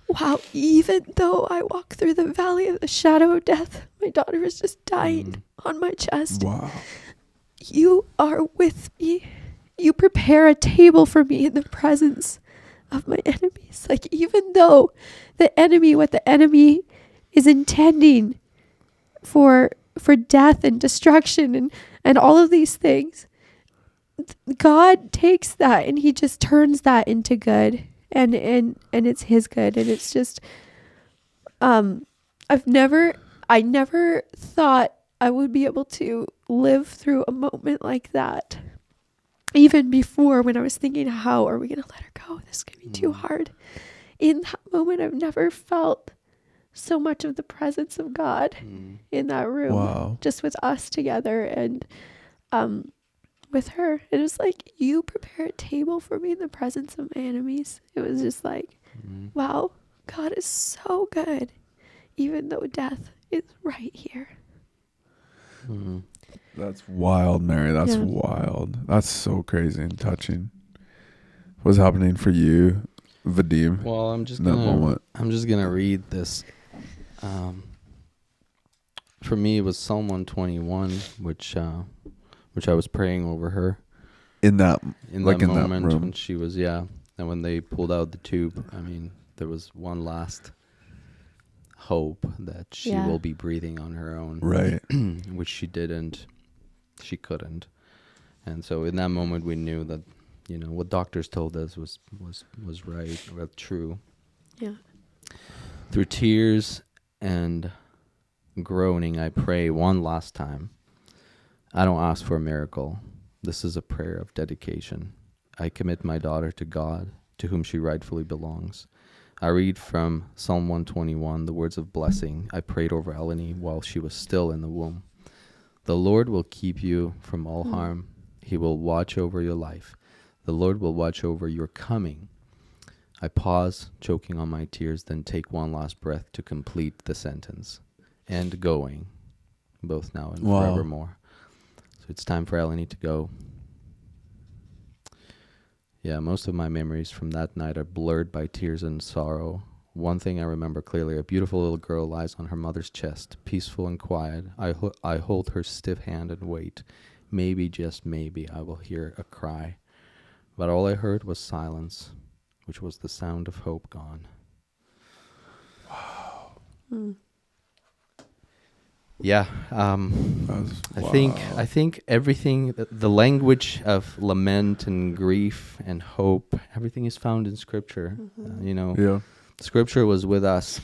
wow, even though I walk through the valley of the shadow of death, my daughter is just dying on my chest. Wow. You are with me. You prepare a table for me in the presence of my enemies. Like, even though what the enemy is intending for death and destruction and all of these things, God takes that and he just turns that into good, and it's his good. And it's just I never thought I would be able to live through a moment like that. Even before, when I was thinking, how are we going to let her go? This is going to be too hard. In that moment, I've never felt so much of the presence of God in that room. Wow. Just with us together and with her. It was like, you prepare a table for me in the presence of my enemies. It was just like, wow, God is so good, even though death is right here. Mm-hmm. That's wild, Mary. That's wild. That's so crazy and touching. What's happening for you, Vadim? Well, I'm just gonna read this. For me, it was Psalm 121, which I was praying over her in that moment that room when she was and when they pulled out the tube. I mean, there was one last hope that she will be breathing on her own, right? Which she didn't. She couldn't. And so in that moment we knew that what doctors told us was right, or true. Yeah. Through tears and groaning, I pray one last time. I don't ask for a miracle. This is a prayer of dedication. I commit my daughter to God, to whom she rightfully belongs. I read from Psalm 121, the words of blessing I prayed over Eleni while she was still in the womb. The Lord will keep you from all harm. He will watch over your life. The Lord will watch over your coming. I pause, choking on my tears, then take one last breath to complete the sentence. And going, both now and forevermore. So it's time for Eleni to go. Yeah, most of my memories from that night are blurred by tears and sorrow. One thing I remember clearly, a beautiful little girl lies on her mother's chest, peaceful and quiet. I hold her stiff hand and wait. Maybe, just maybe, I will hear a cry. But all I heard was silence, which was the sound of hope gone. Wow. Yeah, I think everything, the language of lament and grief and hope, everything is found in Scripture. Yeah. Scripture was with us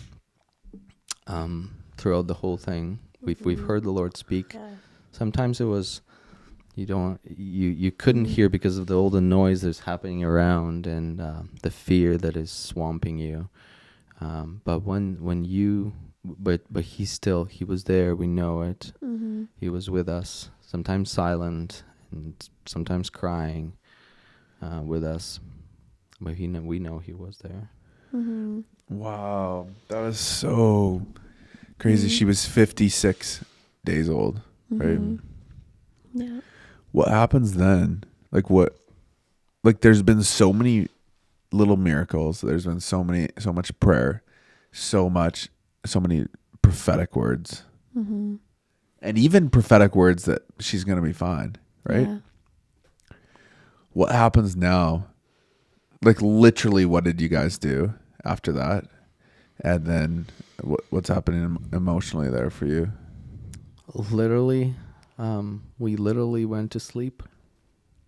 throughout the whole thing. We've heard the Lord speak. Yeah. Sometimes it was you couldn't hear because of all the noise that's happening around and the fear that is swamping you. But he was there. We know it. Mm-hmm. He was with us. Sometimes silent and sometimes crying with us. But we know he was there. Mm-hmm. Wow. That was so crazy. Mhm. She was 56 days old, right? Mhm. Yeah. What happens then? Like there's been so many little miracles. There's been so much prayer, so many prophetic words. Mm-hmm. And even prophetic words that she's going to be fine, right? Yeah. What happens now? Like literally, what did you guys do after that? And then what's happening emotionally there for you? Literally, we literally went to sleep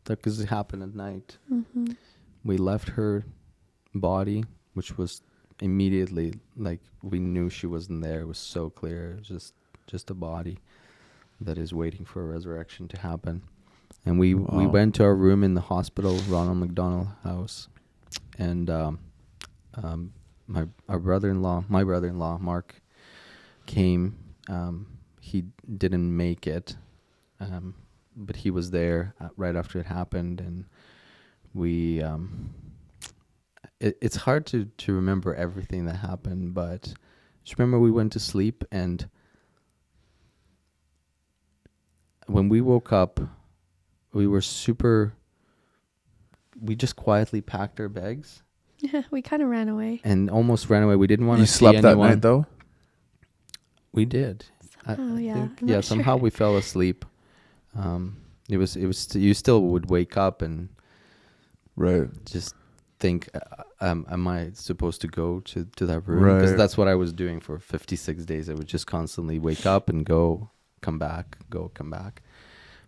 because it happened at night. Mm-hmm. We left her body, which was immediately like we knew she wasn't there. It was so clear. It was just a body that is waiting for a resurrection to happen. And we went to our room in the hospital, Ronald McDonald House, and my brother-in-law Mark came. He didn't make it, but he was there right after it happened, and we. It's hard to remember everything that happened, but just remember we went to sleep, and when we woke up, we just quietly packed our bags Yeah, we kind of ran away. and almost ran away. We didn't want to see slept anyone. that night though? We did. Oh, yeah. think, I'm yeah, not somehow sure. we fell asleep. It was you still would wake up and Right. just think, am I supposed to go to that room? Because Right. that's what I was doing for 56 days. I would just constantly wake up and go, come back, go, come back.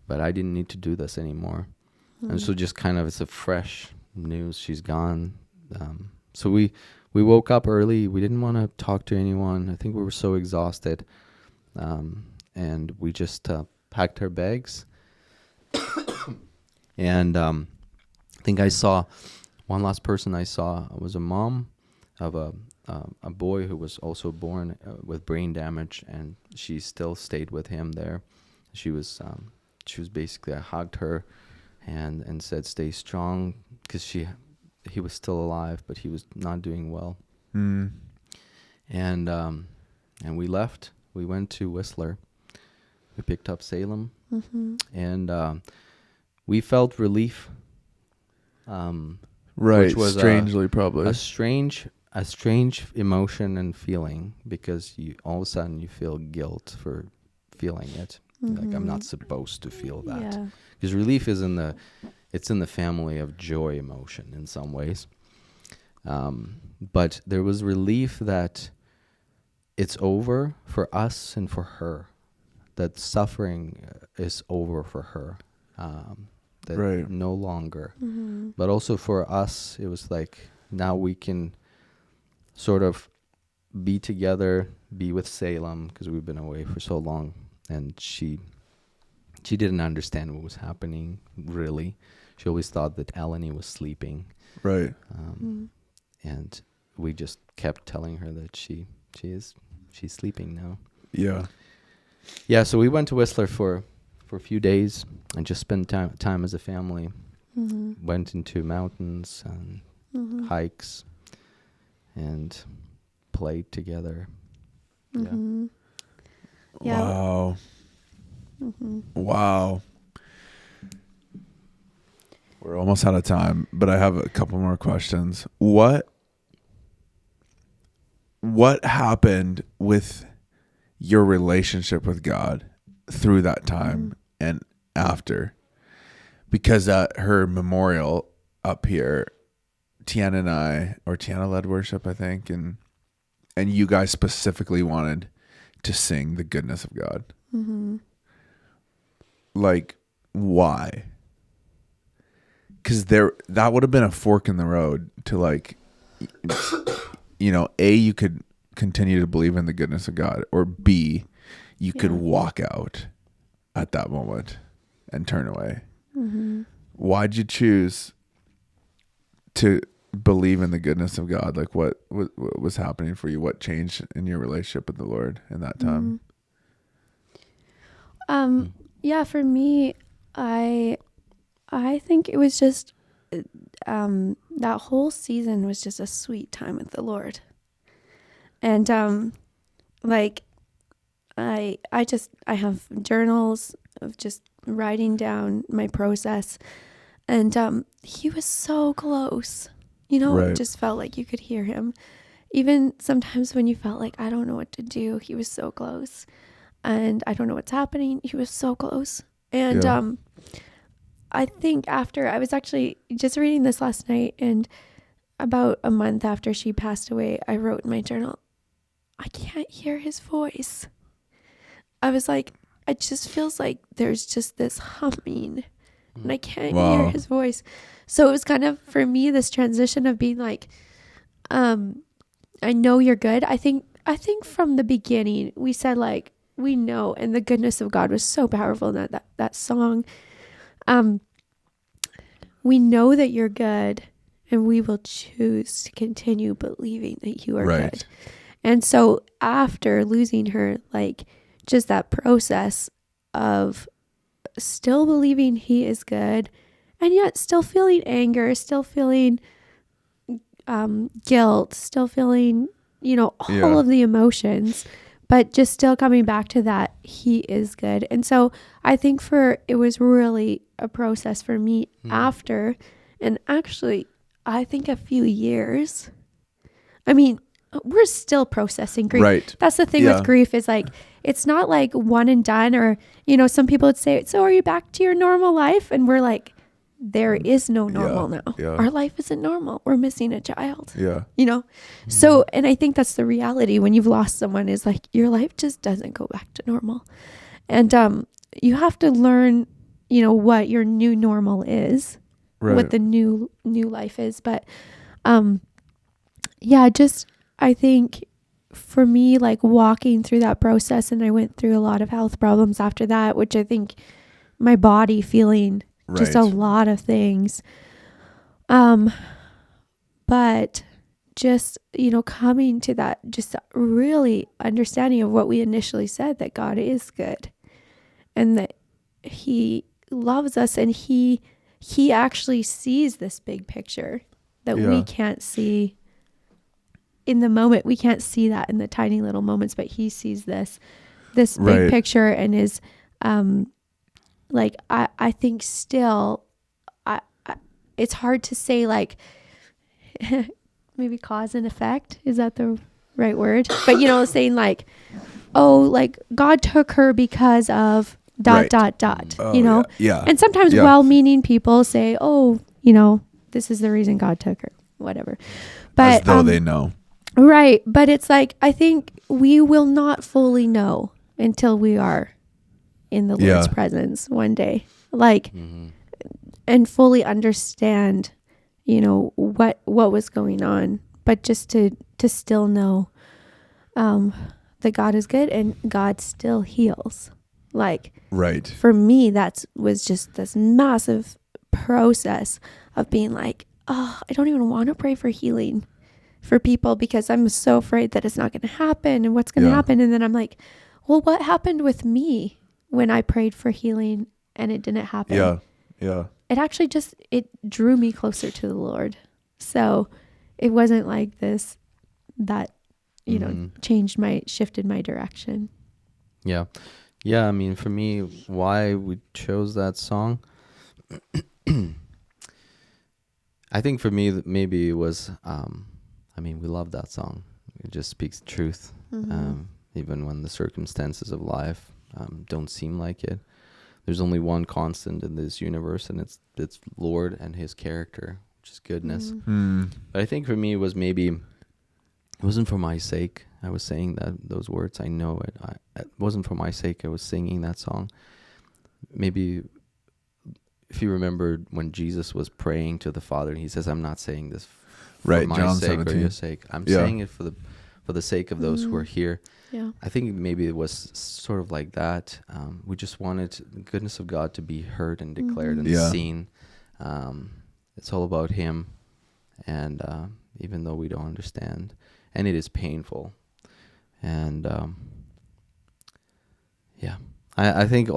But I didn't need to do this anymore. And so just kind of, it's a fresh news. She's gone. So we woke up early. We didn't want to talk to anyone. I think we were so exhausted. And we just packed our bags. And I think I saw, one last person I saw was a mom of a boy who was also born with brain damage, and she still stayed with him there. She was basically, I hugged her and said, stay strong, because he was still alive, but he was not doing well. Mm. And we left. We went to Whistler. We picked up Salem, and we felt relief. Right. Which was strangely probably. a strange emotion and feeling, because you all of a sudden you feel guilt for feeling it. Like, I'm not supposed to feel that. Yeah. Because relief is in the family of joy emotion in some ways. But there was relief that it's over for us and for her, that suffering is over for her, that Right. no longer. But also for us, it was like, now we can sort of be together, be with Salem, because we've been away for so long. And she didn't understand what was happening, really. She always thought that Eleni was sleeping. Right. And we just kept telling her that she's sleeping now. Yeah. Yeah, so we went to Whistler for a few days and just spent time as a family. Went into mountains and hikes and played together. Yeah. Yeah. Wow. Wow. We're almost out of time, but I have a couple more questions. What happened with your relationship with God through that time and after? Because at her memorial up here, Tiana led worship, I think, and you guys specifically wanted to sing the goodness of God. Mm-hmm. Like, why? Because that would have been a fork in the road to, like, you could continue to believe in the goodness of God, or B, you could walk out at that moment and turn away. Mm-hmm. Why'd you choose to believe in the goodness of God? Like, what was happening for you? What changed in your relationship with the Lord in that time? Yeah, for me, I think it was just that whole season was just a sweet time with the Lord. And like I have journals of just writing down my process, and he was so close. It just felt like you could hear him. Even sometimes when you felt like, I don't know what to do, he was so close. And I don't know what's happening, he was so close. And I think after, I was actually just reading this last night, and about a month after she passed away, I wrote in my journal, I can't hear his voice. I was like, it just feels like there's just this humming, and I can't hear his voice. So it was kind of, for me, this transition of being like, I know you're good. I think from the beginning we said, like, we know, and the goodness of God was so powerful in that song. We know that you're good, and we will choose to continue believing that you are good. And so after losing her, like, just that process of still believing he is good, and yet still feeling anger, still feeling guilt, still feeling, all of the emotions, but just still coming back to that he is good. And so I think it was really a process for me after, and actually I think a few years. I mean, we're still processing grief. Right. That's the thing with grief, is like, it's not like one and done, or, some people would say, so are you back to your normal life? And we're like, there is no normal now. Yeah. Our life isn't normal. We're missing a child. Yeah. So, and I think that's the reality when you've lost someone, is like, your life just doesn't go back to normal. And you have to learn, what your new normal is, what the new life is. But just, I think for me, like, walking through that process, and I went through a lot of health problems after that, which I think my body feeling just a lot of things. But just, coming to that, just really understanding of what we initially said, that God is good, and that he loves us, and he actually sees this big picture that we can't see in the moment. We can't see that in the tiny little moments, but he sees this big picture, and is, like, I think still, it's hard to say, like, maybe cause and effect. Is that the right word? But, saying like, oh, like, God took her because of ... Oh, Yeah. And sometimes well-meaning people say, oh, this is the reason God took her, whatever. But as though they know. Right. But it's like, I think we will not fully know until we are in the Lord's presence one day, like, and fully understand, what was going on, but just to still know, that God is good, and God still heals. Like, for me, was just this massive process of being like, oh, I don't even want to pray for healing for people, because I'm so afraid that it's not going to happen, and what's going to happen. And then I'm like, well, what happened with me when I prayed for healing and it didn't happen? Yeah. It actually it drew me closer to the Lord. So it wasn't like this, that, shifted my direction. Yeah. Yeah. I mean, for me, why we chose that song I think for me, maybe it was, I mean, we love that song. It just speaks truth, even when the circumstances of life don't seem like it. There's only one constant in this universe, and it's Lord and his character, which is goodness. But I think for me, it was maybe, it wasn't for my sake. I was saying those words. I know it. It wasn't for my sake. I was singing that song. Maybe if you remember when Jesus was praying to the Father, he says, "I'm not saying this for my John sake 17. or your sake. I'm saying it for the sake of those who are here." Yeah. I think maybe it was sort of like that. We just wanted the goodness of God to be heard and declared and seen. It's all about him. And even though we don't understand, and it is painful. And I think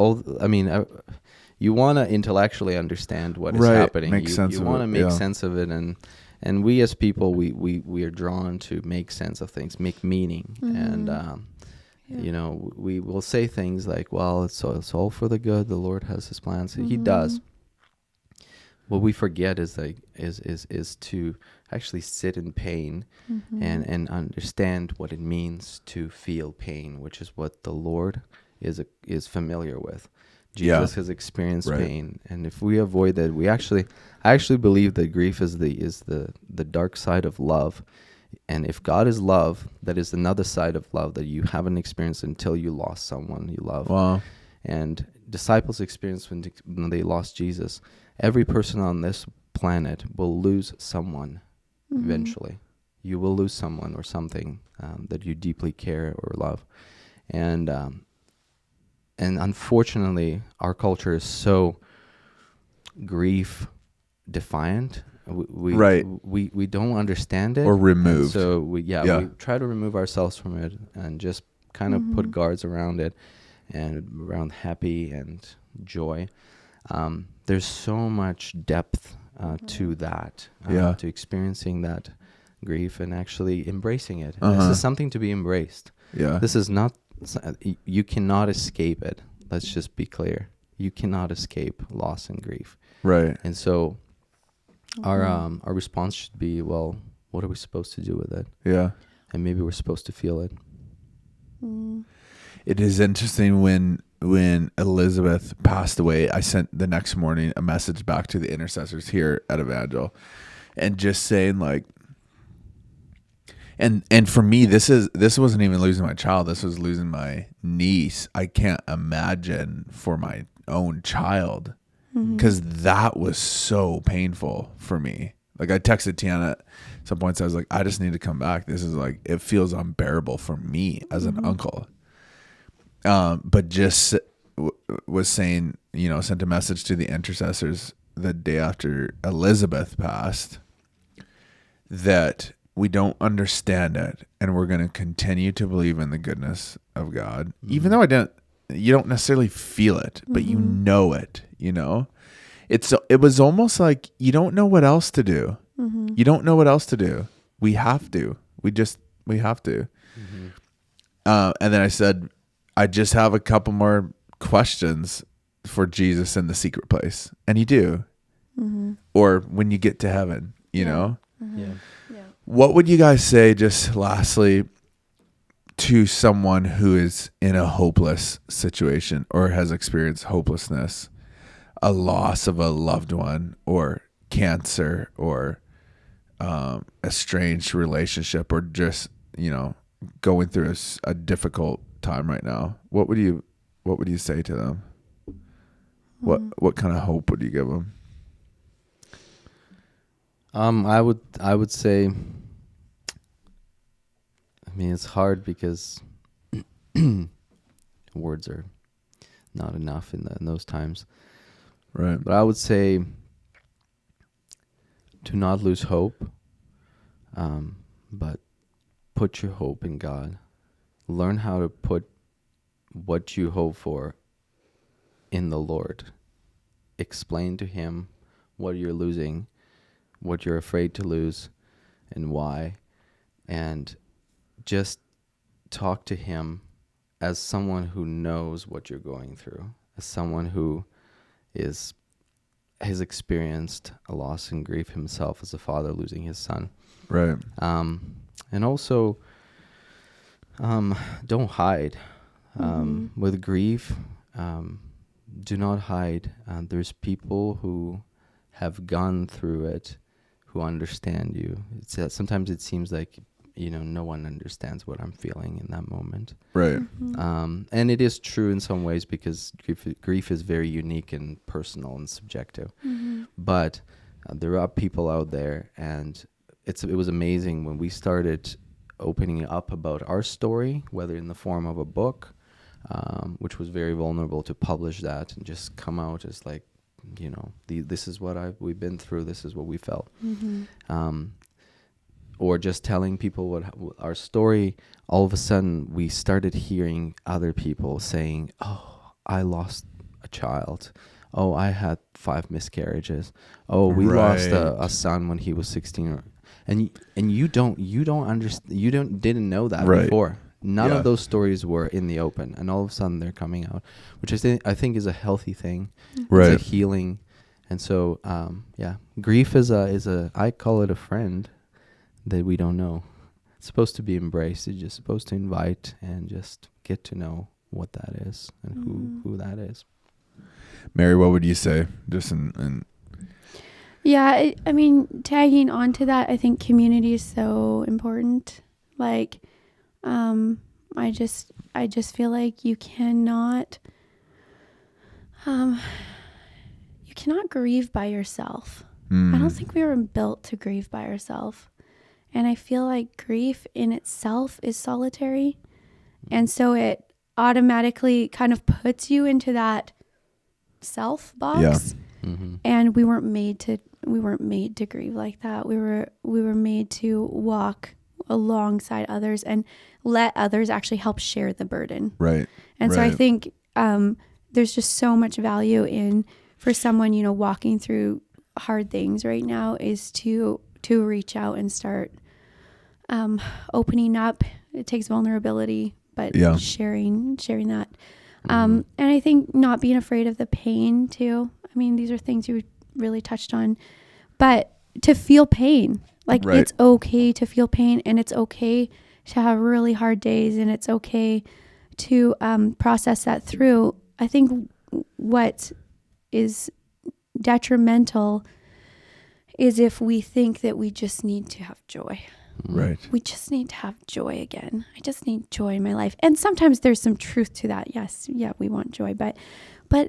you want to intellectually understand what is happening. Make sense you of want to it, make sense of it, and we as people, we are drawn to make sense of things, make meaning, and you know, we will say things like, "Well, it's all for the good. The Lord has His plans." He does. What we forget is to actually sit in pain and understand what it means to feel pain, which is what the Lord is familiar with. Jesus has experienced pain, and if we avoid that, I actually believe that grief is the dark side of love. And if God is love, that is another side of love that you haven't experienced until you lost someone you love. Wow. And disciples experienced when they lost Jesus. Every person on this planet will lose someone eventually. You will lose someone or something that you deeply care or love. And unfortunately, our culture is so grief defiant. We don't understand it Or removed. So we try to remove ourselves from it and just kind of put guards around it and around happy and joy. There's so much depth to that, to experiencing that grief and actually embracing it. This is something to be embraced. Yeah. This is not, you cannot escape it. Let's just be clear. You cannot escape loss and grief. Right. And so our response should be, well, what are we supposed to do with it? Yeah. And maybe we're supposed to feel it. It is interesting when Elizabeth passed away, I sent the next morning a message back to the intercessors here at Evangel and just saying like, and for me, this wasn't even losing my child. This was losing my niece. I can't imagine for my own child, because that was so painful for me. Like I texted Tiana at some points. I was like, I just need to come back. This is like, it feels unbearable for me as an uncle. But just was saying, you know, sent a message to the intercessors the day after Elizabeth passed that we don't understand it, and we're going to continue to believe in the goodness of God, even though you don't necessarily feel it, but you know it, you know. It was almost like you don't know what else to do. You don't know what else to do. We have to. We have to. And then I said, I just have a couple more questions for Jesus in the secret place. And you do. Or when you get to heaven, you know? Yeah. What would you guys say, just lastly, to someone who is in a hopeless situation or has experienced hopelessness, a loss of a loved one or cancer or a estranged relationship, or just, you know, going through a difficult time right now? What would you say to them? What kind of hope would you give them? I would say, I mean, it's hard because words are not enough in those times. Right. But I would say to not lose hope, but put your hope in God. Learn how to put what you hope for in the Lord. Explain to Him what you're losing, what you're afraid to lose, and why. And just talk to Him as someone who knows what you're going through, as someone who is has experienced a loss and grief himself as a father losing his son. Right. And also, don't hide. With grief, do not hide. There's people who have gone through it who understand you. Sometimes it seems like, no one understands what I'm feeling in that moment. Right. And it is true in some ways, because grief is very unique and personal and subjective. But there are people out there, and it was amazing when we started opening up about our story, whether in the form of a book, which was very vulnerable to publish that and just come out as like, this is what we've been through, this is what we felt. Or just telling people what our story. All of a sudden we started hearing other people saying, oh, I lost a child. Oh, I had 5 miscarriages. Oh, we lost a son when he was 16. And you don't understand. Didn't know that before. None of those stories were in the open, and all of a sudden they're coming out, which I think is a healthy thing. Right. It's a healing. And so, grief is I call it a friend that we don't know. It's supposed to be embraced. It's just supposed to invite and just get to know what that is and who that is. Mary, what would you say? Just in Yeah, I mean, tagging on to that, I think community is so important. Like, I just feel like you cannot grieve by yourself. I don't think we were built to grieve by ourselves. And I feel like grief in itself is solitary. And so it automatically kind of puts you into that self box. Yeah. And we weren't made to grieve like that. We were made to walk alongside others and let others actually help share the burden. Right. And so I think there's just so much value in, for someone, walking through hard things right now, is to reach out and start opening up. It takes vulnerability, but sharing that. And I think not being afraid of the pain too. I mean, these are things you really touched on, but to feel pain, like it's okay to feel pain, and it's okay to have really hard days, and it's okay to process that through. I think what is detrimental is if we think that we just need to have joy. Right. We just need to have joy again. I just need joy in my life. And sometimes there's some truth to that. Yes. Yeah, we want joy, but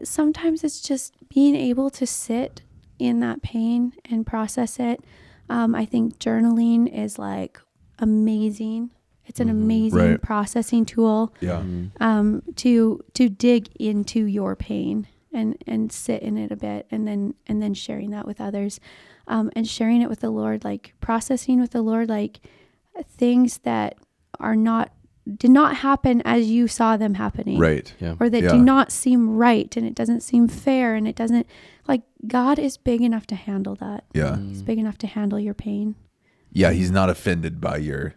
sometimes it's just being able to sit in that pain and process it. I think journaling is like amazing. It's an amazing processing tool. Yeah. To dig into your pain and sit in it a bit, and then sharing that with others, and sharing it with the Lord, like processing with the Lord, like things that did not happen as you saw them happening. Right. Yeah. Or that do not seem right, and it doesn't seem fair, and it doesn't, like, God is big enough to handle that. Yeah. He's big enough to handle your pain. Yeah, he's not offended by your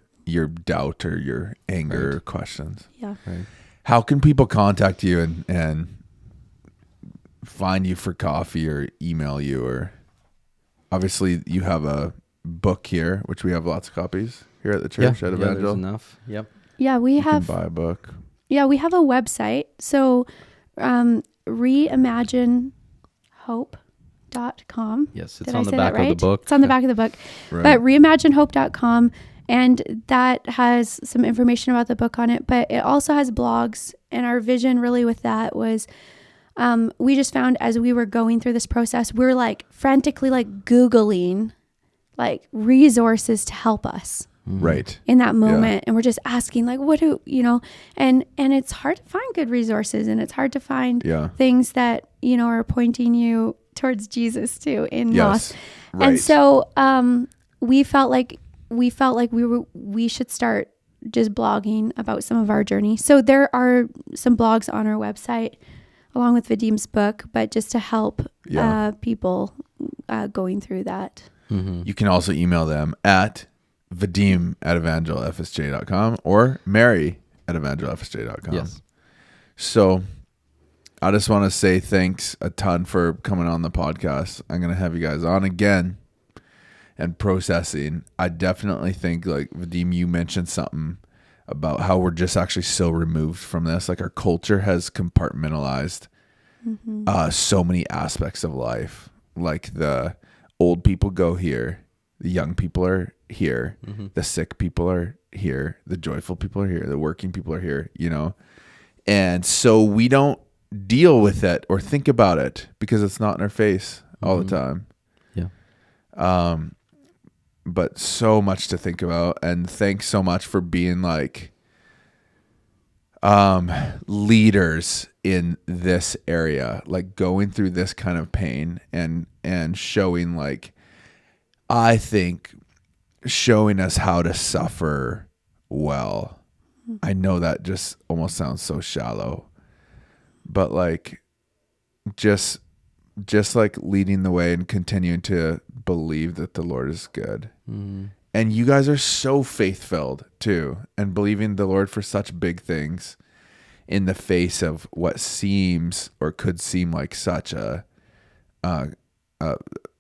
doubt or your anger or questions. Yeah. Right. How can people contact you and find you for coffee or email you? Or obviously you have a book here, which we have lots of copies here at the church at Evangel. There's enough. Yep. Yeah, we You have can buy a book. Yeah, we have a website. So reimaginehope.com. Yes, it's Did on I the say back that right? of the book. It's on the back of the book. Right. But reimaginehope.com, and that has some information about the book on it, but it also has blogs. And our vision really with that was we just found, as we were going through this process, we're like frantically like Googling like resources to help us Right. in that moment. And we're just asking, like, what do and it's hard to find good resources, and it's hard to find things that are pointing you towards Jesus too in loss. Right. And so we felt like we should start just blogging about some of our journey. So there are some blogs on our website along with Vadim's book, but just to help people going through that. You can also email them at Vadim@evangelfsj.com or Mary@evangelfsj.com. Yes. So I just want to say thanks a ton for coming on the podcast. I'm going to have you guys on again and processing. I definitely think, like, Vadim, you mentioned something about how we're just actually so removed from this. Like, our culture has compartmentalized so many aspects of life. Like, the old people go here, the young people are here, the sick people are here, the joyful people are here, the working people are here, you know? And so we don't deal with it or think about it because it's not in our face all the time. Yeah. But so much to think about, and thanks so much for being like leaders in this area, like going through this kind of pain and showing, like, I think showing us how to suffer well. I know that just almost sounds so shallow, but like just like leading the way and continuing to believe that the Lord is good. And you guys are so faith-filled too, and believing the Lord for such big things in the face of what seems or could seem like such a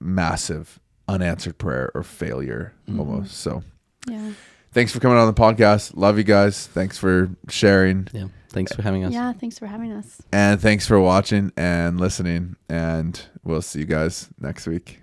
massive unanswered prayer or failure almost. So Yeah. thanks for coming on the podcast. Love you guys. Thanks for sharing. Yeah. Thanks for having us. Yeah. Thanks for having us. And thanks for watching and listening. And we'll see you guys next week.